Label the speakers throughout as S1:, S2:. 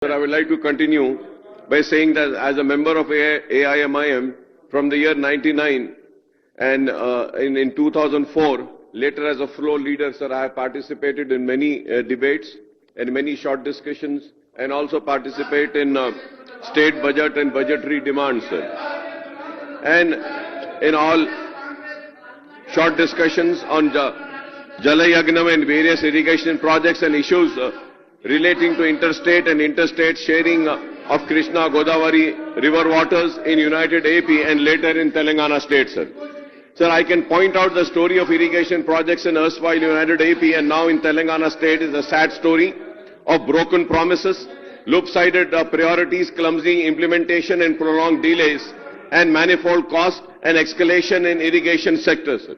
S1: Sir, I would like to continue by saying that as a member of AIMIM from the year 99 and in 2004, later as a floor leader, sir, I have participated in many debates and many short discussions and also participate in state budget and budgetary demands, sir. And in all short discussions on Jala Yagnam and various irrigation projects and issues relating to interstate and interstate sharing of Krishna Godavari river waters in United AP and later in Telangana state, sir. Sir, I can point out the story of irrigation projects in erstwhile United AP and now in Telangana state is a sad story of broken promises, lopsided priorities, clumsy implementation and prolonged delays and manifold costs and escalation in irrigation sector, sir.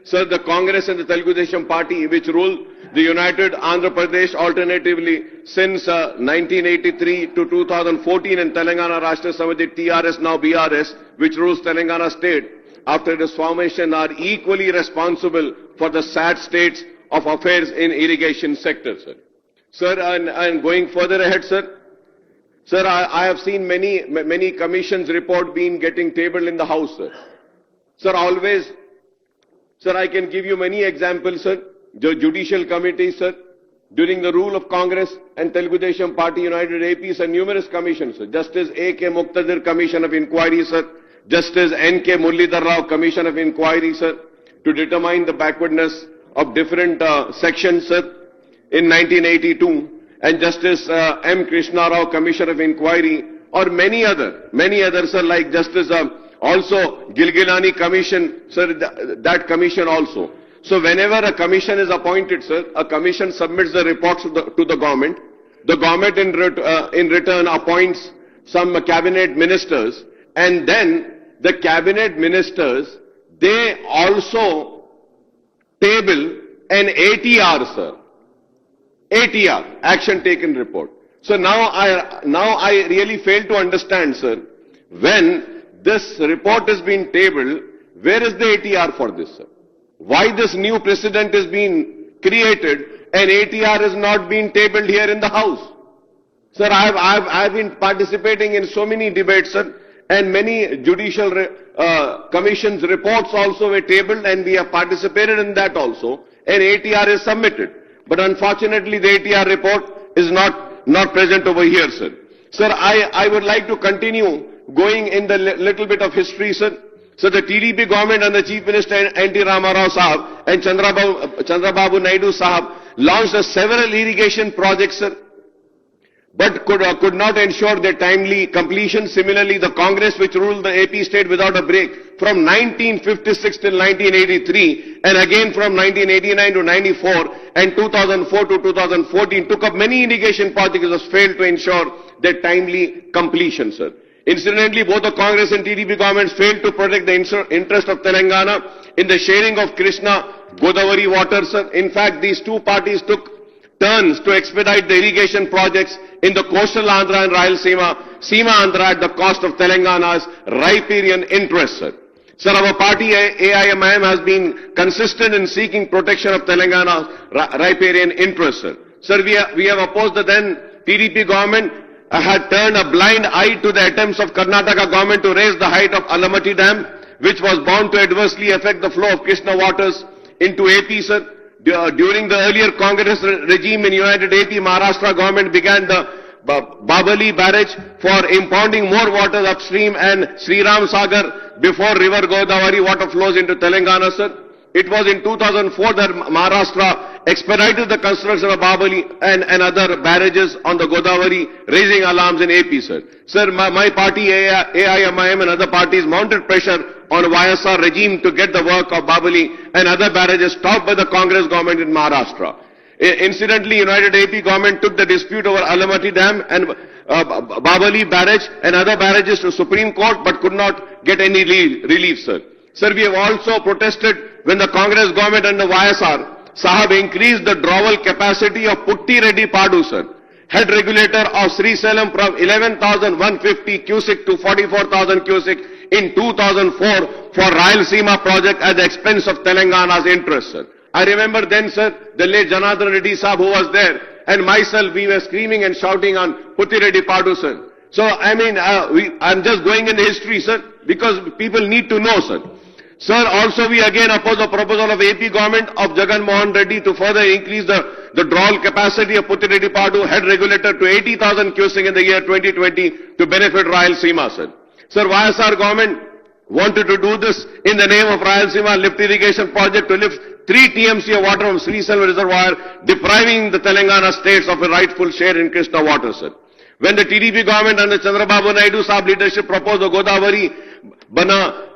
S1: Sir, the Congress and the Telugu Desam party, which rule the United Andhra Pradesh alternatively since 1983 to 2014 and Telangana Rashtra Samiti TRS, now BRS, which rules Telangana state after its formation, are equally responsible for the sad states of affairs in irrigation sector, sir. Sir, and going further ahead, sir, I have seen many commissions report being getting tabled in the House, sir. Sir, always, sir, I can give you many examples, sir. The Judicial Committee, sir, during the rule of Congress and Telugu Desam Party United AP, sir, numerous commissions, sir. Justice A.K. Muqtadir Commission of Inquiry, sir. Justice N.K. Muralidhar Rao Commission of Inquiry, sir, to determine the backwardness of different sections, sir, in 1982. And Justice M. Krishna Rao Commission of Inquiry, or many others, sir, like Justice also Gilgilani Commission, sir, that commission also. So whenever a commission is appointed, sir, a commission submits the reports to the government. The government in return appoints some cabinet ministers, and then the cabinet ministers, they also table an ATR, sir. ATR, action taken report. So now I really fail to understand, sir, when this report has been tabled, where is the ATR for this, sir? Why this new precedent is being created and ATR is not being tabled here in the House? Sir, I've been participating in so many debates, sir, and many judicial commissions reports also were tabled and we have participated in that also, and ATR is submitted. But unfortunately the ATR report is not present over here, sir. Sir, I would like to continue going in the little bit of history, sir. So the TDP government and the Chief Minister N.T. Rama Rao Sahab and Chandrababu Naidu Sahab launched several irrigation projects, sir, but could not ensure their timely completion. Similarly, the Congress, which ruled the AP state without a break from 1956 till 1983 and again from 1989 to 94 and 2004 to 2014, took up many irrigation projects that failed to ensure their timely completion, sir. Incidentally, both the Congress and TDP governments failed to protect the interest of Telangana in the sharing of Krishna Godavari water, sir. In fact, these two parties took turns to expedite the irrigation projects in the coastal Andhra and Rayalaseema, Seema Andhra at the cost of Telangana's riparian interests, sir. Sir, our party AIMIM has been consistent in seeking protection of Telangana's riparian interests, sir. Sir, we have opposed the then TDP government had turned a blind eye to the attempts of Karnataka government to raise the height of Alamatti Dam, which was bound to adversely affect the flow of Krishna waters into AP, sir. During the earlier Congress regime in United AP, Maharashtra government began the Babali barrage for impounding more water upstream and Sri Ram Sagar before river Godavari water flows into Telangana, sir. It was in 2004 that Maharashtra expedited the construction of Babali and other barrages on the Godavari, raising alarms in AP, sir. Sir, my party AIMIM and other parties mounted pressure on YSR regime to get the work of Babali and other barrages stopped by the Congress government in Maharashtra. Incidentally, United AP government took the dispute over Alamatti Dam and Babali barrage and other barrages to Supreme Court but could not get any relief, sir. Sir, we have also protested when the Congress government and the YSR Sahab increased the drawal capacity of Putti Reddy Padu, sir, head regulator of Sri Salem, from 11,150 cusic to 44,000 cusic in 2004 for Rayalaseema project at the expense of Telangana's interests, sir. I remember then, sir, the late Janardhan Reddy Sahab, who was there, and myself, we were screaming and shouting on Puttireddy Padu, sir. So, I mean, I'm just going in history, sir, because people need to know, sir. Sir, also we again oppose the proposal of AP government of Jagan Mohan Reddy to further increase the drawal capacity of Puttireddy Padu head regulator to 80,000 cusick in the year 2020 to benefit Rayalaseema, sir. Sir, YSR government wanted to do this in the name of Rayalaseema lift irrigation project to lift 3 TMC of water from Sriselva reservoir, depriving the Telangana states of a rightful share in Krishna water, sir. When the TDP government under Chandrababu Naidu Saab leadership proposed the Godavari Bana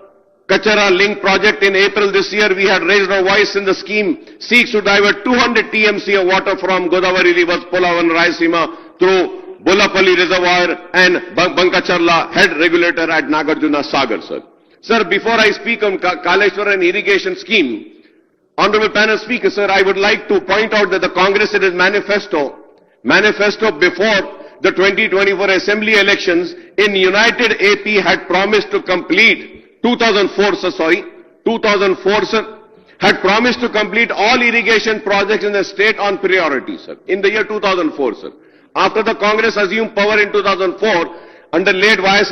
S1: Kachara link project in April this year, we had raised our voice in the scheme seeks to divert 200 TMC of water from Godavari rivers, Polavan, Rayalaseema through Bolapalli reservoir and Bankacharla head regulator at Nagarjuna Sagar, sir. Sir, before I speak on Kaleshwaram irrigation scheme, Honorable Panel Speaker, sir, I would like to point out that the Congress in its manifesto before the 2024 Assembly elections in United AP had promised to complete 2004, sir, had promised to complete all irrigation projects in the state on priority, sir, in the year 2004, sir. After the Congress assumed power in 2004, under late YS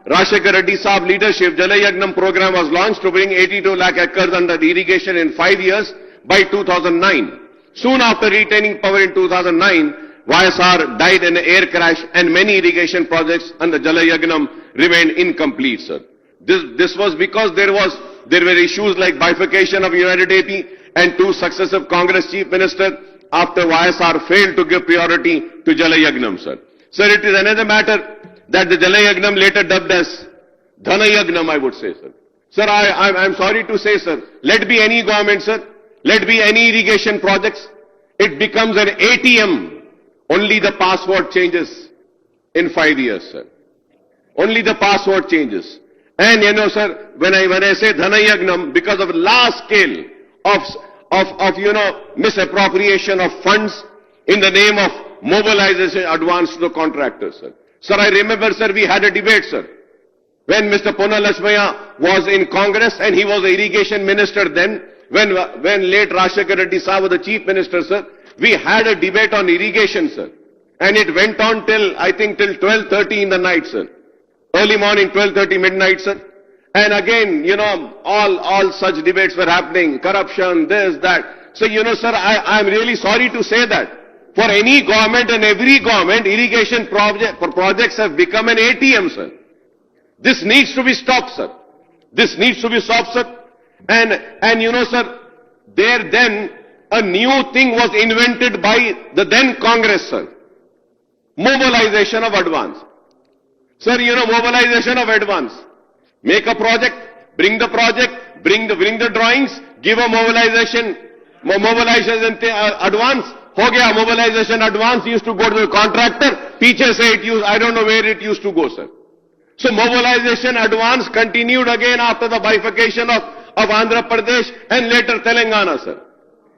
S1: Rashekar Reddy Saab leadership, Jal Yagnam program was launched to bring 82 lakh acres under irrigation in 5 years by 2009. Soon after retaining power in 2009, YSR died in an air crash and many irrigation projects under Jal Yagnam remained incomplete, sir. This was because there were issues like bifurcation of United AP and 2 successive Congress chief ministers after YSR failed to give priority to Jal Yagnam, sir. Sir, it is another matter that the Jal Yagnam later dubbed as Dhana Yagnam, I would say, sir. Sir, I'm sorry to say, sir, let be any government, sir, let be any irrigation projects, it becomes an ATM. Only the password changes in 5 years, sir. Only the password changes. And you know, sir, when I say Dhana Yagnam, because of large scale of misappropriation of funds in the name of mobilization advance to the contractors, sir. Sir, I remember, sir, we had a debate, sir, when Mr. Ponna Lakshmaya was in Congress and he was the irrigation minister then, when late Rashekar Reddy Saab was the chief minister, sir, we had a debate on irrigation, sir. And it went on till, I think, till 12:30 in the night, sir. Early morning, 12:30 midnight, sir. And again, you know, all such debates were happening. Corruption, this, that. So, you know, sir, I'm really sorry to say that. For any government and every government, irrigation projects have become an ATM, sir. This needs to be stopped, sir. This needs to be stopped, sir. And you know, sir, there then a new thing was invented by the then Congress, sir. Mobilization of advance. Sir, you know, mobilization of advance. Make a project, bring the drawings, give a mobilization advance. Ho gaya, mobilization advance used to go to the contractor. Teacher say I don't know where it used to go, sir. So mobilization advance continued again after the bifurcation of Andhra Pradesh and later Telangana, sir.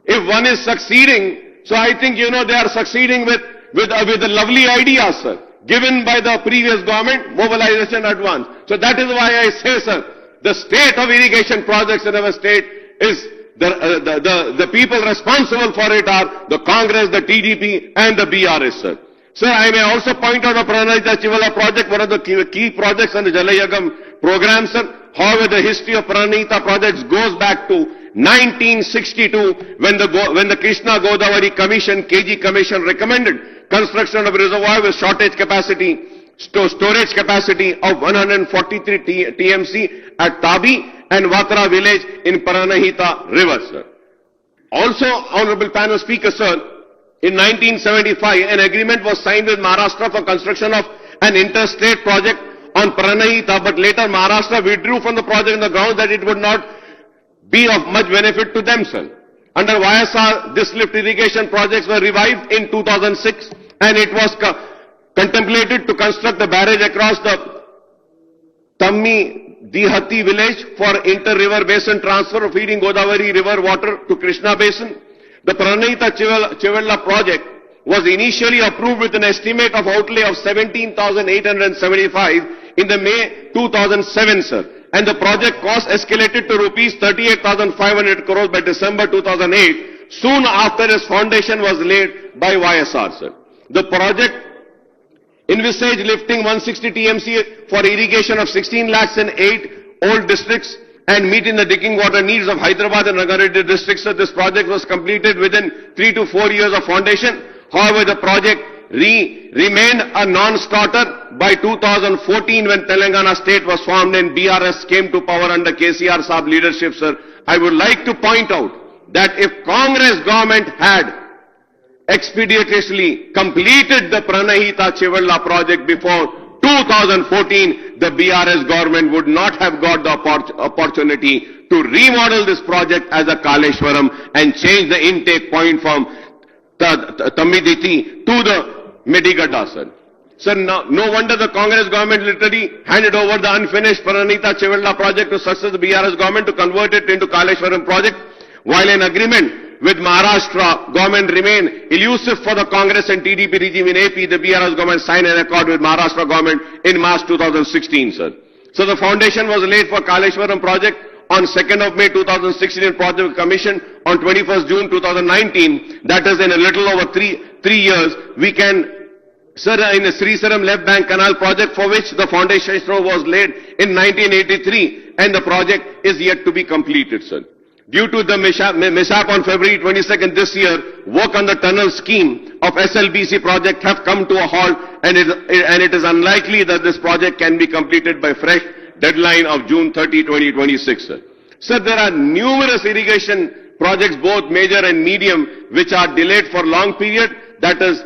S1: If one is succeeding, so I think, you know, they are succeeding with a lovely idea, sir, given by the previous government, mobilization advance. So that is why I say, sir, the state of irrigation projects in our state is the people responsible for it are the Congress, the TDP and the BRS, sir. Sir, I may also point out the Pranahita Chivala project, one of the key projects on the Jal Yagam program, sir. However, the history of Pranahita projects goes back to 1962 when the Krishna Godavari Commission, KG Commission recommended construction of a reservoir with storage capacity of 143 TMC at Tabi and Watra village in Pranahita river, sir. Also, Honorable Panel Speaker, sir, in 1975, an agreement was signed with Maharashtra for construction of an interstate project on Pranahita, but later Maharashtra withdrew from the project on the grounds that it would not be of much benefit to them, sir. Under YSR, this lift irrigation projects were revived in 2006 and it was contemplated to construct a barrage across the Tammi Dihati village for inter-river basin transfer of feeding Godavari river water to Krishna basin. The Pranahita Chivella project was initially approved with an estimate of outlay of 17,875 in the May 2007, sir. And the project cost escalated to rupees 38,500 crores by December 2008 soon after its foundation was laid by YSR, sir. The project envisaged lifting 160 TMC for irrigation of 16 lakhs in 8 old districts and meeting the drinking water needs of Hyderabad and Rangareddy districts. So this project was completed within 3 to 4 years of foundation. However, the project remained a non-starter by 2014 when Telangana state was formed and BRS came to power under KCR Saab leadership, sir. I would like to point out that if Congress government had expeditiously completed the Pranahita Chivalla project before 2014, the BRS government would not have got the opportunity to remodel this project as a Kaleshwaram and change the intake point from Tamiditi to the Medigadda, sir. Sir, no wonder the Congress government literally handed over the unfinished Pranahita Chivalla project to successive BRS government to convert it into Kaleshwaram project, while an agreement with Maharashtra government remained elusive for the Congress and TDP regime in AP. The BRS government signed an accord with Maharashtra government in March 2016, sir. So the foundation was laid for Kaleshwaram project on 2nd of May 2016 and project commissioned on 21st June 2019. That is in a little over three years. We can, sir, in the Srisaram left bank canal project for which the foundation stone was laid in 1983 and the project is yet to be completed, sir. Due to the mishap on February 22nd this year, work on the tunnel scheme of SLBC project have come to a halt and it is unlikely that this project can be completed by fresh deadline of June 30, 2026. Sir. Sir, there are numerous irrigation projects, both major and medium, which are delayed for long period, that is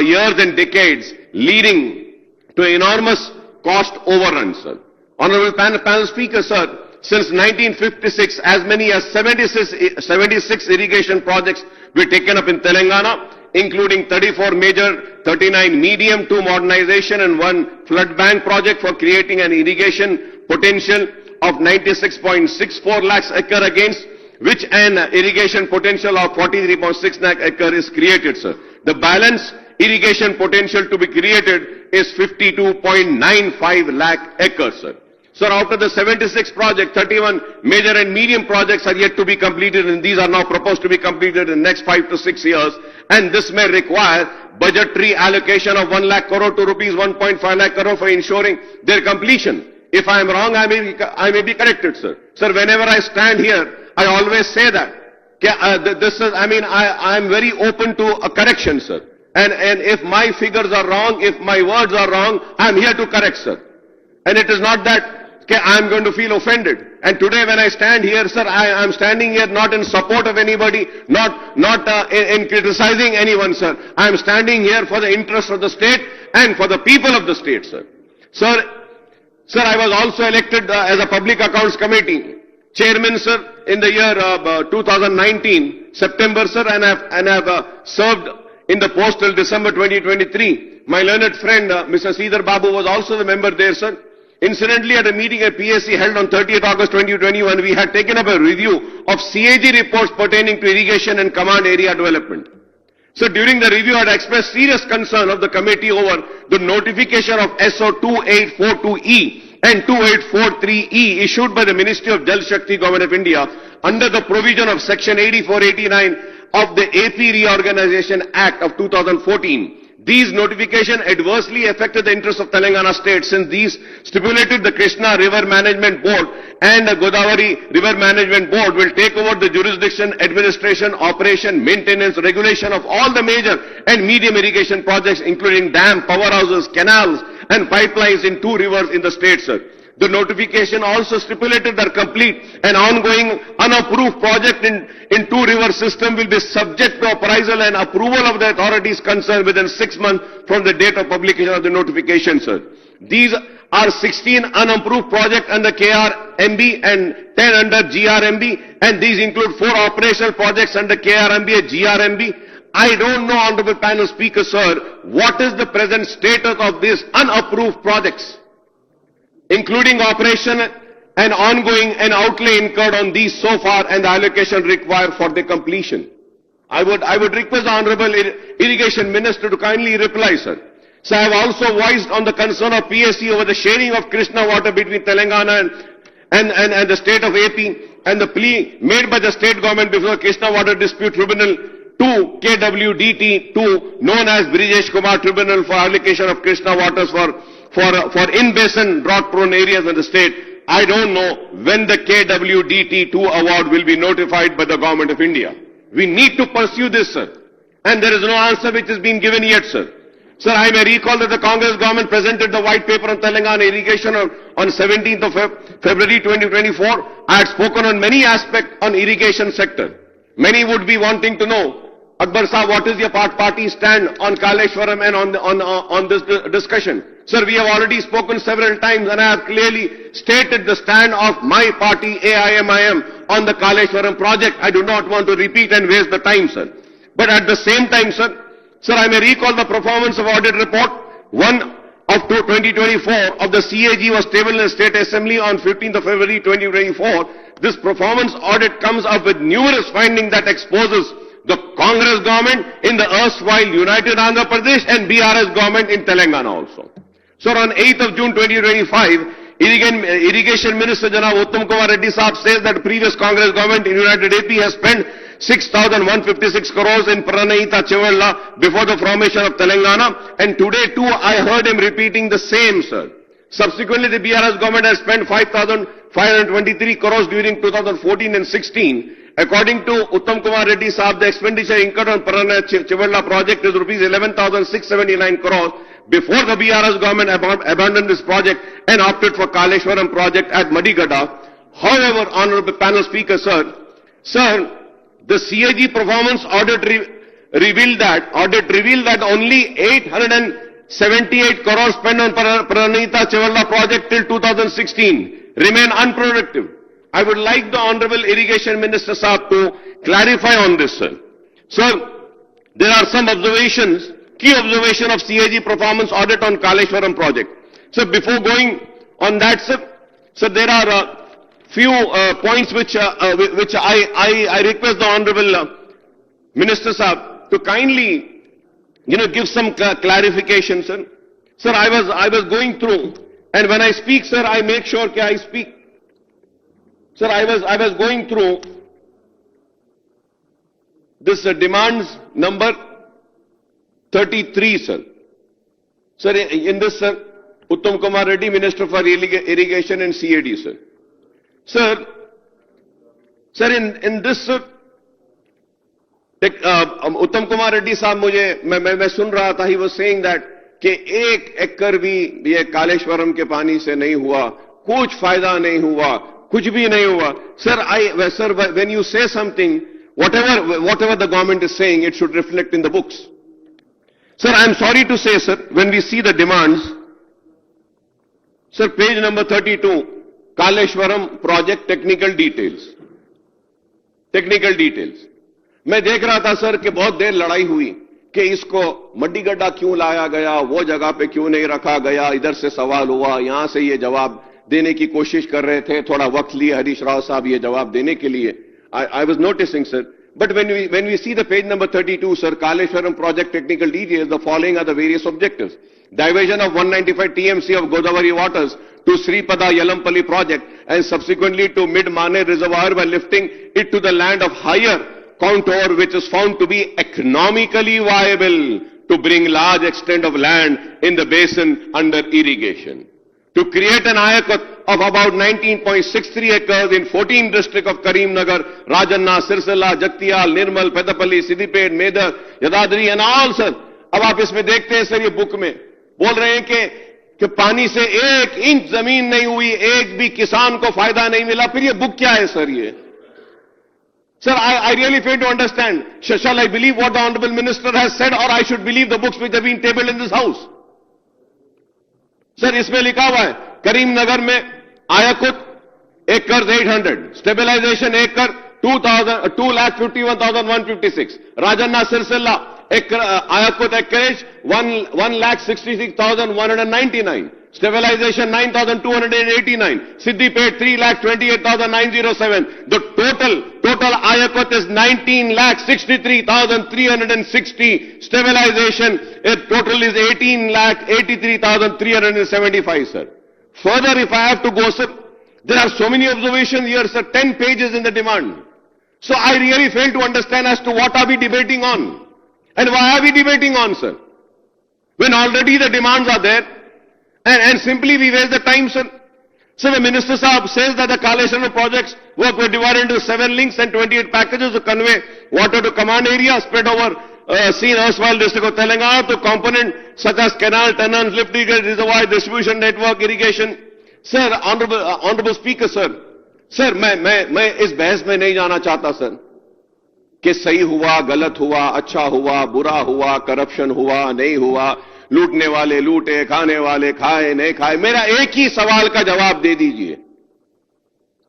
S1: years and decades, leading to enormous cost overruns, sir. Honorable panel speaker, sir, since 1956, as many as 76 irrigation projects were taken up in Telangana, including 34 major, 39 medium, 2 modernization and 1 flood bank project for creating an irrigation potential of 96.64 lakhs acre, against which an irrigation potential of 43.6 lakh acre is created, sir. The balance irrigation potential to be created is 52.95 lakh acres, sir. Sir, after the 76 projects, 31 major and medium projects are yet to be completed, and these are now proposed to be completed in the next 5 to 6 years. And this may require budgetary allocation of 1 lakh crore to rupees 1.5 lakh crore for ensuring their completion. If I am wrong, I may be corrected, sir. Sir, whenever I stand here, I always say that. I am very open to a correction, sir. And if my figures are wrong, if my words are wrong, I am here to correct, sir. And it is not that I am going to feel offended. And today when I stand here, sir, I am standing here not in support of anybody, not in criticizing anyone, sir. I am standing here for the interest of the state and for the people of the state, sir. Sir, I was also elected as a Public Accounts Committee Chairman, sir, in the year 2019, September, sir, and have served in the post till December 2023. My learned friend, Mr. Sridhar Babu, was also the member there, sir. Incidentally, at a meeting at PSC held on 30th August 2021, we had taken up a review of CAG reports pertaining to irrigation and command area development. So during the review, I had expressed serious concern of the committee over the notification of SO 2842E and 2843E issued by the Ministry of Jal Shakti, Government of India, under the provision of Section 84-89 of the AP Reorganization Act of 2014. These notifications adversely affected the interests of Telangana state, since these stipulated the Krishna River Management Board and the Godavari River Management Board will take over the jurisdiction, administration, operation, maintenance, regulation of all the major and medium irrigation projects, including dam, powerhouses, canals and pipelines in 2 rivers in the state, sir. The notification also stipulated that complete and ongoing unapproved project in 2 river system will be subject to appraisal and approval of the authorities concerned within 6 months from the date of publication of the notification, sir. These are 16 unapproved projects under KRMB and 10 under GRMB, and these include 4 operational projects under KRMB and GRMB. I don't know, Honorable Panel Speaker, sir, what is the present status of these unapproved projects, including operation and ongoing and outlay incurred on these so far and the allocation required for their completion. I would request the Honorable Irrigation Minister to kindly reply, sir. So I have also voiced on the concern of PSC over the sharing of Krishna water between Telangana and the state of AP and the plea made by the state government before the Krishna Water Dispute Tribunal to KWDT2, known as Brijesh Kumar Tribunal for allocation of Krishna waters for in-basin drought-prone areas in the state. I don't know when the KWDT2 award will be notified by the government of India. We need to pursue this, sir. And there is no answer which has been given yet, sir. Sir, I may recall that the Congress government presented the white paper on Telangana irrigation on 17th of February 2024. I had spoken on many aspects on irrigation sector. Many would be wanting to know, Akbar Sahab, what is your party stand on Kaleshwaram and on this discussion? Sir, we have already spoken several times and I have clearly stated the stand of my party, AIMIM, on the Kaleshwaram project. I do not want to repeat and waste the time, sir. But at the same time, sir, I may recall the performance of audit report 1 of 2024 of the CAG was tabled in the State Assembly on 15th of February 2024. This performance audit comes up with numerous findings that exposes the Congress government in the erstwhile United Andhra Pradesh and BRS government in Telangana also. Sir, on 8th of June 2025, Irrigation Minister Janab Uttam Kumar Reddy Sahab says that previous Congress government in United AP has spent 6,156 crores in Pranahita Chevalla before the formation of Telangana, and today too I heard him repeating the same, sir. Subsequently, the BRS government has spent 5,523 crores during 2014 and 16. According to Uttam Kumar Reddy Sahab, the expenditure incurred on Pranahita Chevalla project is rupees 11,679 crores before the BRS government abandoned this project and opted for Kaleshwaram project at Madigada. However, Honorable Panel Speaker, Sir, the CAG performance audit revealed that only 878 crores spent on Pranahita Chevalla project till 2016 remain unproductive. I would like the Honorable Irrigation Minister Sahab to clarify on this, sir. Sir, there are some observations, key observation of CAG performance audit on Kaleshwaram project. So before going on that, sir, there are few points which I request the Honorable Minister Sahab to kindly, give some clarification, sir. Sir, I was going through, and when I speak, sir, I make sure that I speak. Sir, I was going through this demands number 33, sir. Sir, in this, sir, Uttam Kumar Reddy, Minister for Irrigation and CAD, sir. Sir, in this, sir, Uttam Kumar Reddy साहब मैं सुन रहा था, he was saying that कि 1 एकड़ भी ये कालेश्वरम के पानी से नहीं हुआ, कुछ फायदा नहीं हुआ, कुछ भी नहीं हुआ. Sir, when you say something, whatever the government is saying, it should reflect in the books. Sir, I am sorry to say, sir, when we see the demands, sir, page number 32, Kaleshwaram project technical details. मैं देख रहा था sir कि बहुत देर लड़ाई हुई कि इसको मड्डीगड्ढा क्यों लाया गया, वो जगह पे क्यों नहीं रखा गया, इधर से सवाल हुआ, यहां से ये जवाब देने की कोशिश कर रहे थे, थोड़ा वक्त लिए हरीश राव साहब ये जवाब देने के लिए. I was noticing, sir. But when we see the page number 32, sir, Kaleshwaram project technical details, the following are the various objectives. Diversion of 195 TMC of Godavari waters to Sripada Yalampalli project and subsequently to Mid-Mane reservoir by lifting it to the land of higher contour which is found to be economically viable to bring large extent of land in the basin under irrigation. To create an ayakut of about 19.63 acres in 14 districts of Karimnagar, Rajanna, Sirsala, Jagtial, Nirmal, Pedapalli, Siddipet, Medar, Yadadri and all, sir. अब आप इसमें देखते हैं sir, ये book में बोल रहे हैं कि पानी से 1 इंच जमीन नहीं हुई, एक भी किसान को फायदा नहीं मिला. फिर ये बुक क्या है सर? ये sir, I really fail to understand. Shall I believe what the Honorable Minister has said, or I should believe the books which have been tabled in this house? Sir, इसमें लिखा हुआ है करीमनगर में आयाकुत एकड़ 800, stabilization एकड़ 2,51,156, Rajanna Sircilla आयाकुत acreage 1,66,199, stabilization 9,289, Siddipet 3,28,907. The total ayakut is 19,63,360. Stabilization total is 18,83,375, sir. Further, if I have to go, sir, There are so many observations here, sir, 10 pages in the demand. So I really fail to understand as to what are we debating on. And why are we debating on, sir? When already the demands are there, and simply we waste the time, sir. So the Minister Saab says that the Kaleshwaram projects work were divided into 7 links and 28 packages to convey water to command area spread over seen erstwhile district of Telangana to component such as canal, tunnels, lift irrigation, reservoir, distribution network, irrigation. Sir, honorable Speaker, sir, मैं इस बहस में नहीं जाना चाहता sir कि सही हुआ, गलत हुआ, अच्छा हुआ, बुरा हुआ, करप्शन हुआ, नहीं हुआ, लूटने वाले लूटे, खाने वाले खाए, नहीं खाए. मेरा एक ही सवाल का जवाब दे दीजिए.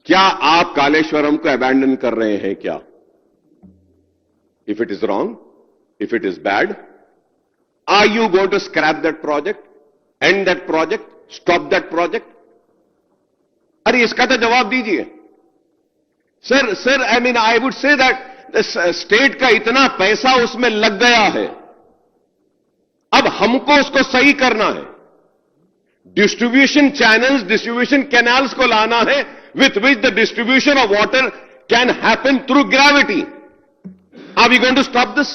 S1: क्या आप कालेश्वरम को अबैंडन कर रहे हैं क्या? If it is wrong, if it is bad, are you going to scrap that project, end that project, stop that project? अरे इसका तो जवाब दीजिए. Sir I mean I would say that state का इतना पैसा उसमें लग गया है, अब हमको उसको सही करना है. डिस्ट्रीब्यूशन चैनल्स, डिस्ट्रीब्यूशन कैनाल्स को लाना है with which the distribution of water can happen through gravity. Are we going to stop this?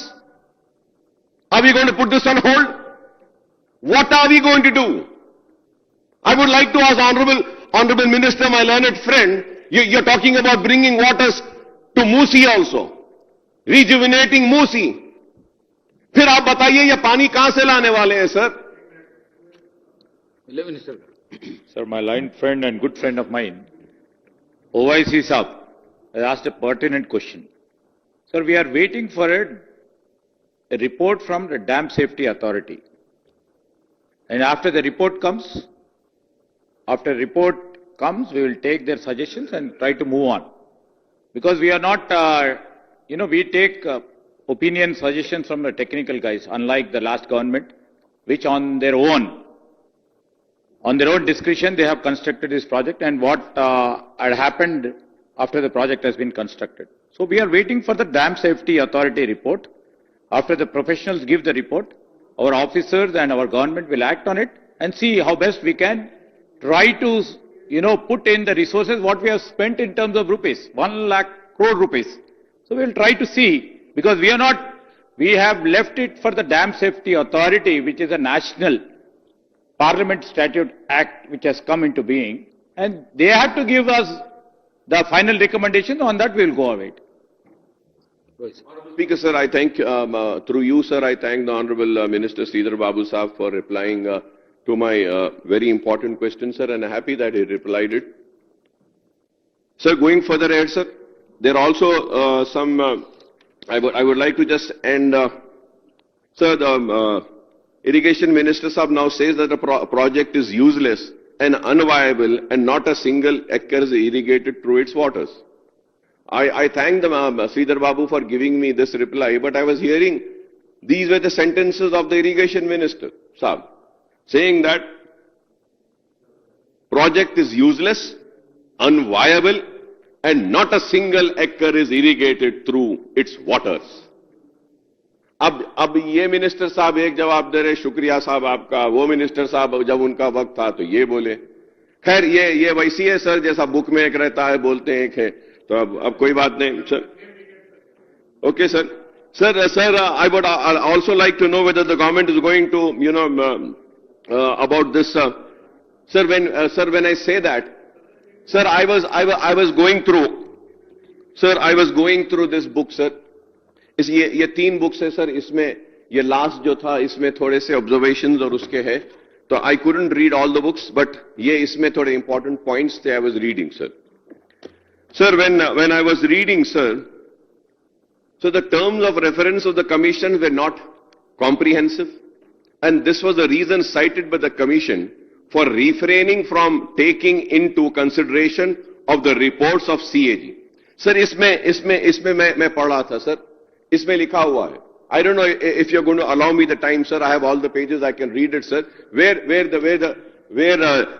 S1: Are we going to put this on hold? What are we going to do? I would like to ask Honorable Minister, my learned friend, you're talking about bringing waters to Musi also, rejuvenating Musi. फिर आप बताइए ये पानी कहां से लाने वाले हैं sir?
S2: Minister. Sir, my learned friend and good friend of mine, OIC Saab, has asked a pertinent question. Sir, we are waiting for a report from the Dam Safety Authority. And after the report comes, we will take their suggestions and try to move on. Because we are not, we take opinion, suggestions from the technical guys, unlike the last government, which on their own discretion, they have constructed this project and what had happened after the project has been constructed. So we are waiting for the Dam Safety Authority report. After the professionals give the report, our officers and our government will act on it and see how best we can try to, put in the resources what we have spent in terms of rupees, 1 lakh crore rupees. So we'll try to see, because we have left it for the Dam Safety Authority, which is a national Parliament Statute Act which has come into being, and they have to give us the final recommendation. On that we will go away.
S1: Speaker, sir, I thank, through you, sir, I thank the Honorable Minister Sridhar Babu Saab for replying to my very important question, sir, and I'm happy that he replied it. Sir, going further ahead, sir, there are also some, I would like to just end, sir, the Irrigation Minister Sahab now says that the project is useless and unviable and not a single acre is irrigated through its waters. I thank the Sridhar Babu for giving me this reply, but I was hearing these were the sentences of the Irrigation Minister Sahab, saying that project is useless, unviable, and not a single acre is irrigated through its waters. अब ये minister साहब एक जवाब दे रहे, शुक्रिया साहब आपका, वो मिनिस्टर साहब जब उनका वक्त था तो ये बोले. खैर ये वैसी है सर, जैसा बुक में एक रहता है बोलते हैं एक है, तो अब कोई बात नहीं sir. Okay sir. Sir, I would also like to know whether the government is going to, about this, sir. When I say that, sir, I was going through this book, sir. ये 3 books है sir. इसमें ये last जो था, इसमें थोड़े से observations और उसके है, तो I couldn't read all the books, but ये इसमें थोड़े important points थे I was reading, sir. Sir, when I was reading, sir, so the terms of reference of the commission were not comprehensive, and this was the reason cited by the commission for refraining from taking into consideration of the reports of CAG. Sir, इसमें मैं पढ़ रहा था sir, इसमें लिखा हुआ है. I don't know if you're going to allow me the time, sir. I have all the pages. I can read it, sir. Where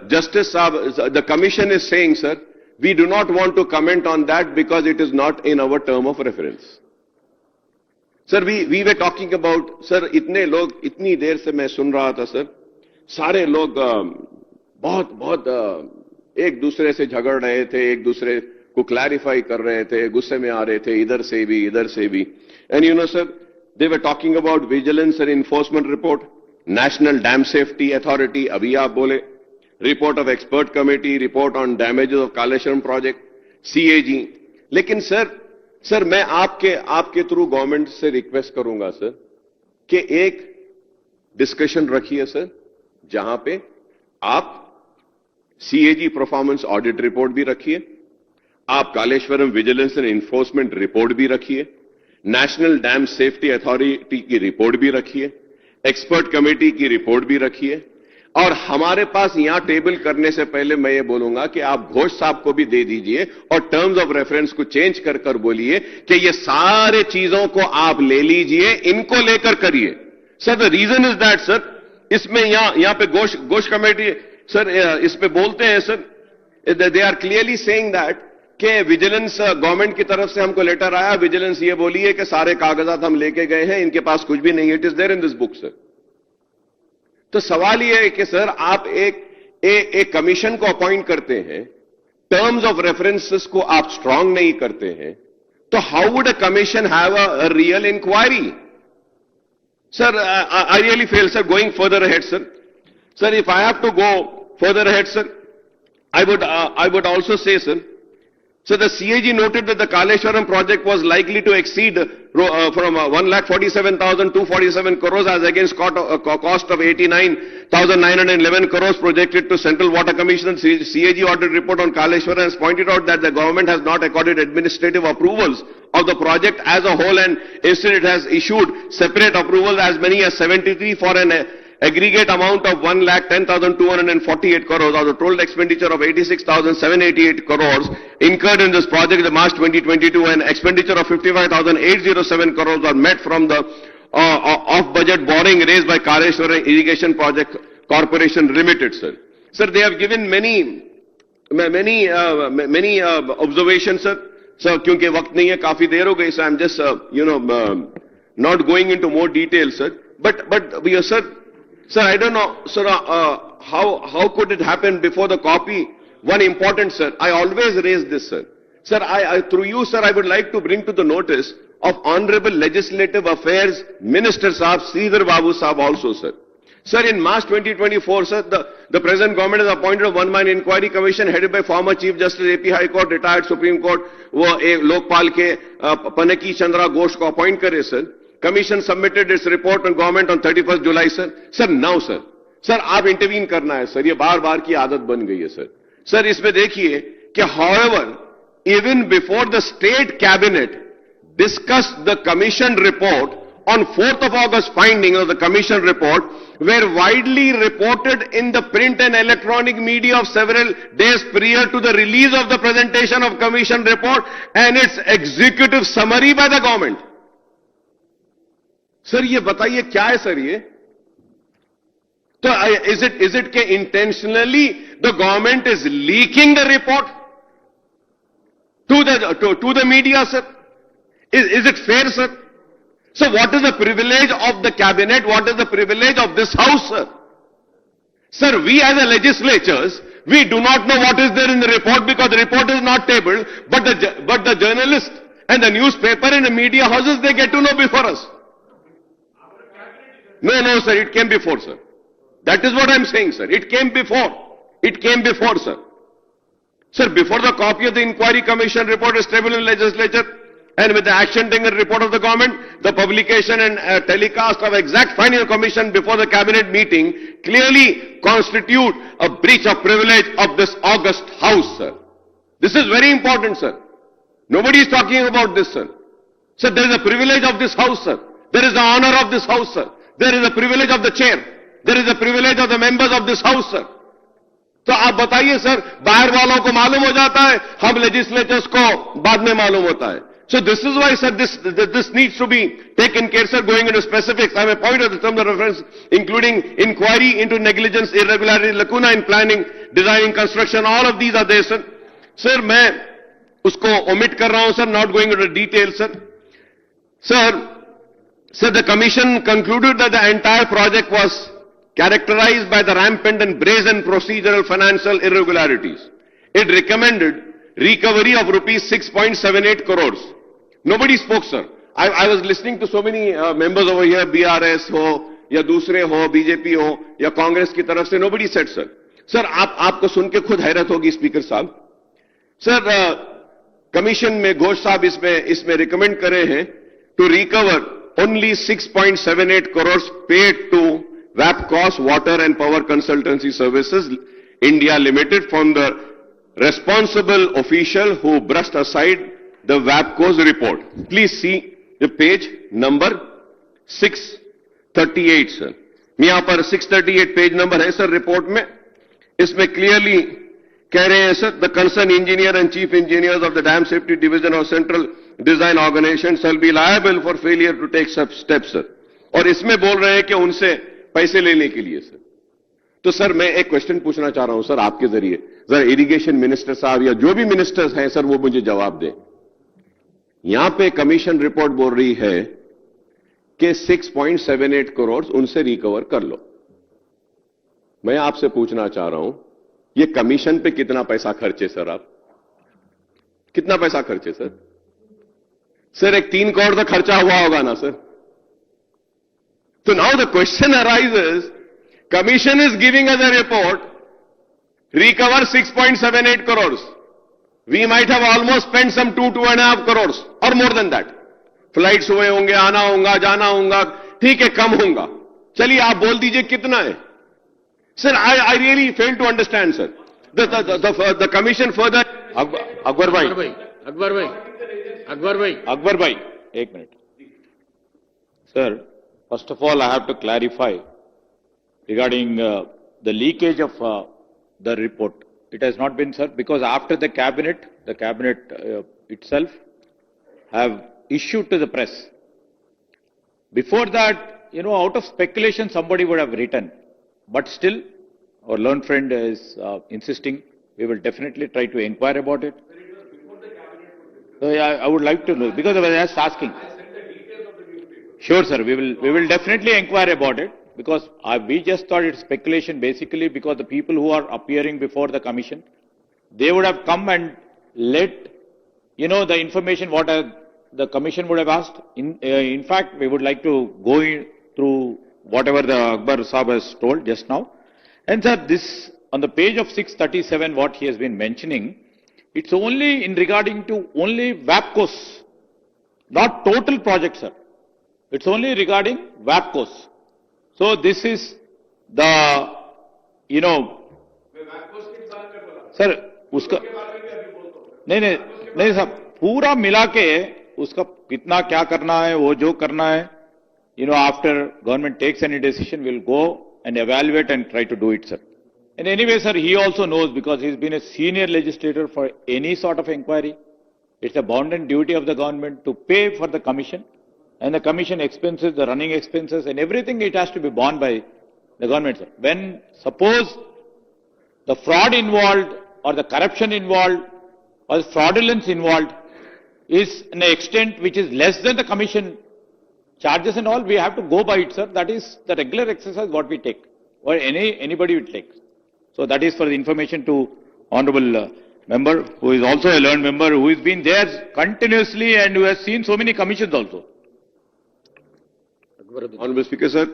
S1: Justice Saab, the commission is saying, sir, we do not want to comment on that because it is not in our term of reference. Sir, we were talking about, sir, इतने लोग, इतनी देर से मैं सुन रहा था, sir, सारे लोग बहुत एक दूसरे से झगड़ रहे थे, एक दूसरे को क्लैरिफाई कर रहे थे, गुस्से में आ रहे थे, इधर से भी. And you know sir, they were talking about vigilance and enforcement report, National Dam Safety Authority, अभी आप बोले, report of expert committee, report on damages of Kaleshwaram project, CAG. लेकिन सर मैं आपके थ्रू गवर्नमेंट से रिक्वेस्ट करूंगा sir कि एक डिस्कशन रखिए सर, जहां पे आप CAG परफॉर्मेंस ऑडिट रिपोर्ट भी रखिए, आप Kaleshwaram vigilance and enforcement report भी रखिए, नेशनल डैम सेफ्टी अथॉरिटी की रिपोर्ट भी रखिए, एक्सपर्ट कमेटी की रिपोर्ट भी रखिए, और हमारे पास यहां टेबल करने से पहले मैं ये बोलूंगा कि आप घोष साहब को भी दे दीजिए और टर्म्स ऑफ रेफरेंस को चेंज कर बोलिए कि ये सारे चीजों को आप ले लीजिए, इनको लेकर करिए. Sir the reason is that sir, इसमें यहां पे घोष कमेटी सर इस पे बोलते हैं sir, they are clearly saying that कि विजिलेंस गवर्नमेंट की तरफ से हमको लेटर आया, विजिलेंस ये बोली है कि सारे कागजात हम लेके गए हैं, इनके पास कुछ भी नहीं है, it is there in this book sir. तो सवाल यह है कि सर आप एक कमीशन को अपॉइंट करते हैं, टर्म्स ऑफ रेफरेंसेस को आप स्ट्रांग नहीं करते हैं, तो how would a commission have a real inquiry? Sir I really fail sir going further ahead sir. Sir if I have to go further ahead sir, I would also say, sir, so the CAG noted that the Kaleshwaram project was likely to exceed from 1,47,247 crores as against cost of 89,911 crores projected to Central Water Commission. CAG audit report on Kaleshwaram has pointed out that the government has not accorded administrative approvals of the project as a whole, and instead it has issued separate approvals as many as 73 for an aggregate amount of 1,10,248 crores, or the total expenditure of 86,788 crores incurred in this project in March 2022, and expenditure of 55,807 crores were met from the off-budget borrowing raised by Kaleshwaram Irrigation Project Corporation Limited, sir. Sir, they have given many observations, sir. Sir, क्योंकि वक्त नहीं है, काफी देर हो गई, so I'm just, not going into more detail, sir. But sir, I don't know, sir, how could it happen before the copy? One important, sir, I always raise this, sir. Sir, through you, sir, I would like to bring to the notice of Honorable Legislative Affairs Minister Saab, Sridhar Babu Saab also, sir. Sir, in March 2024, sir, the present government has appointed a one-man inquiry commission headed by former Chief Justice AP High Court, retired Supreme Court, वो लोकपाल के पनकी चंद्रा घोष को appoint करे, sir. Commission submitted its report on government on 31st July, sir. Sir, now, sir. Sir, आप intervene करना है, sir. ये बार-बार की आदत बन गई है, सर. सर, इसमें देखिए कि however, even before the state cabinet discussed the commission report on 4th of August, findings of the commission report were widely reported in the print and electronic media of several days prior to the release of the presentation of commission report and its executive summary by the government. Sir ये बताइए क्या है sir ये? तो is it के intentionally the government is leaking the report to the media, sir? Is it fair, sir? So what is the privilege of the cabinet? What is the privilege of this house, sir? Sir, we as a legislatures, we do not know what is there in the report because the report is not tabled, but the journalists and the newspaper and the media houses, they get to know before us. No, sir, it came before, sir. That is what I'm saying, sir. It came before. It came before, sir. Sir, before the copy of the inquiry commission report is tabled in the legislature, and with the action taken report of the government, the publication and telecast of exact finding of commission before the cabinet meeting clearly constitute a breach of privilege of this august house, sir. This is very important, sir. Nobody is talking about this, sir. Sir, there is a privilege of this house, sir. There is the honor of this house, sir. There is a privilege of the chair. There is a privilege of the members of this house, sir. तो आप बताइए sir, बाहर वालों को मालूम हो जाता है, हम लेजिस्लेटर्स को बाद में मालूम होता है. So this is why, sir, this needs to be taken care, sir, going into specifics. I may point out the terms of reference, including inquiry into negligence, irregularity, lacuna in planning, designing, construction, all of these are there, sir. Sir, मैं उसको omit कर रहा हूं, sir, not going into detail, sir. Sir, the commission concluded that the entire project was characterized by the rampant and brazen procedural financial irregularities. it recommended recovery of rupees 6.78 crores. Nobody spoke, sir. I was listening to so many members over here, BRS ho, या दूसरे हो, BJP हो, या कांग्रेस की तरफ से, nobody said, sir. Sir, आपको सुन के खुद हैरत होगी, स्पीकर साहब. सर, कमीशन में घोष साहब इसमें रिकमेंड करे हैं to recover only 6.78 crores paid to WAPCOS Water and Power Consultancy Services India Limited from the responsible official who brushed aside the WAPCOS report. Please see the page number 638, sir. यहां पर 638 page number है sir report में. इसमें clearly कह रहे हैं sir, the concern engineer and chief engineers of the dam safety division और central design organisation shall be liable for failure to take steps, sir. और इसमें बोल रहे हैं कि उनसे पैसे लेने के लिए, सर. तो सर, मैं एक क्वेश्चन पूछना चाह रहा हूं सर आपके जरिए. जरा इरिगेशन मिनिस्टर साहब या जो भी मिनिस्टर्स हैं सर, वो मुझे जवाब दें. यहां पे कमीशन रिपोर्ट बोल रही है कि 6.78 करोड़ उनसे रिकवर कर लो. मैं आपसे पूछना चाह रहा हूं, ये कमीशन पे कितना पैसा खर्चे सर? आप कितना पैसा खर्चे सर? सर, एक 3 करोड़ का खर्चा हुआ होगा ना सर? तो now the question arises, commission is giving us a report, recover 6.78 crores. We might have almost spent some 2.5 crores or more than that. Flights हुए होंगे, आना होगा, जाना होगा, ठीक है, कम होगा. चलिए आप बोल दीजिए कितना है. Sir, I really fail to understand sir. The commission further.
S2: Akbar भाई, एक minute. Sir, first of all, I have to clarify regarding the leakage of the report. It has not been, sir, because after the cabinet itself have issued to the press. Before that, out of speculation, somebody would have written. But still, our learned friend is insisting. We will definitely try to inquire about it. So, yeah, I would like to know, because I was just asking. Sure, sir. We will definitely inquire about it, because we just thought it's speculation basically because the people who are appearing before the commission, they would have come and let the information what the commission would have asked. In fact, we would like to go through whatever the Akbar Saab has told just now. And sir, this on the page of 637, what he has been mentioning, it's only in regarding to only WAPCOS, not total project, sir. It's only regarding WAPCOS. So this is the, sir उसका नहीं साहब, पूरा मिला के उसका कितना क्या करना है, वो जो करना है, after government takes any decision, we'll go and evaluate and try to do it, sir. And anyway, sir, he also knows, because he's been a senior legislator, for any sort of inquiry, it's a bounden duty of the government to pay for the commission. And the commission expenses, the running expenses and everything, it has to be borne by the government, sir. When suppose the fraud involved or the corruption involved or the fraudulence involved is an extent which is less than the commission charges and all, we have to go by it, sir. That is the regular exercise what we take, or anybody will take. So that is for the information to honorable member, who is also a learned member, who has been there continuously and who has seen so many commissions also.
S1: Honorable Speaker, sir,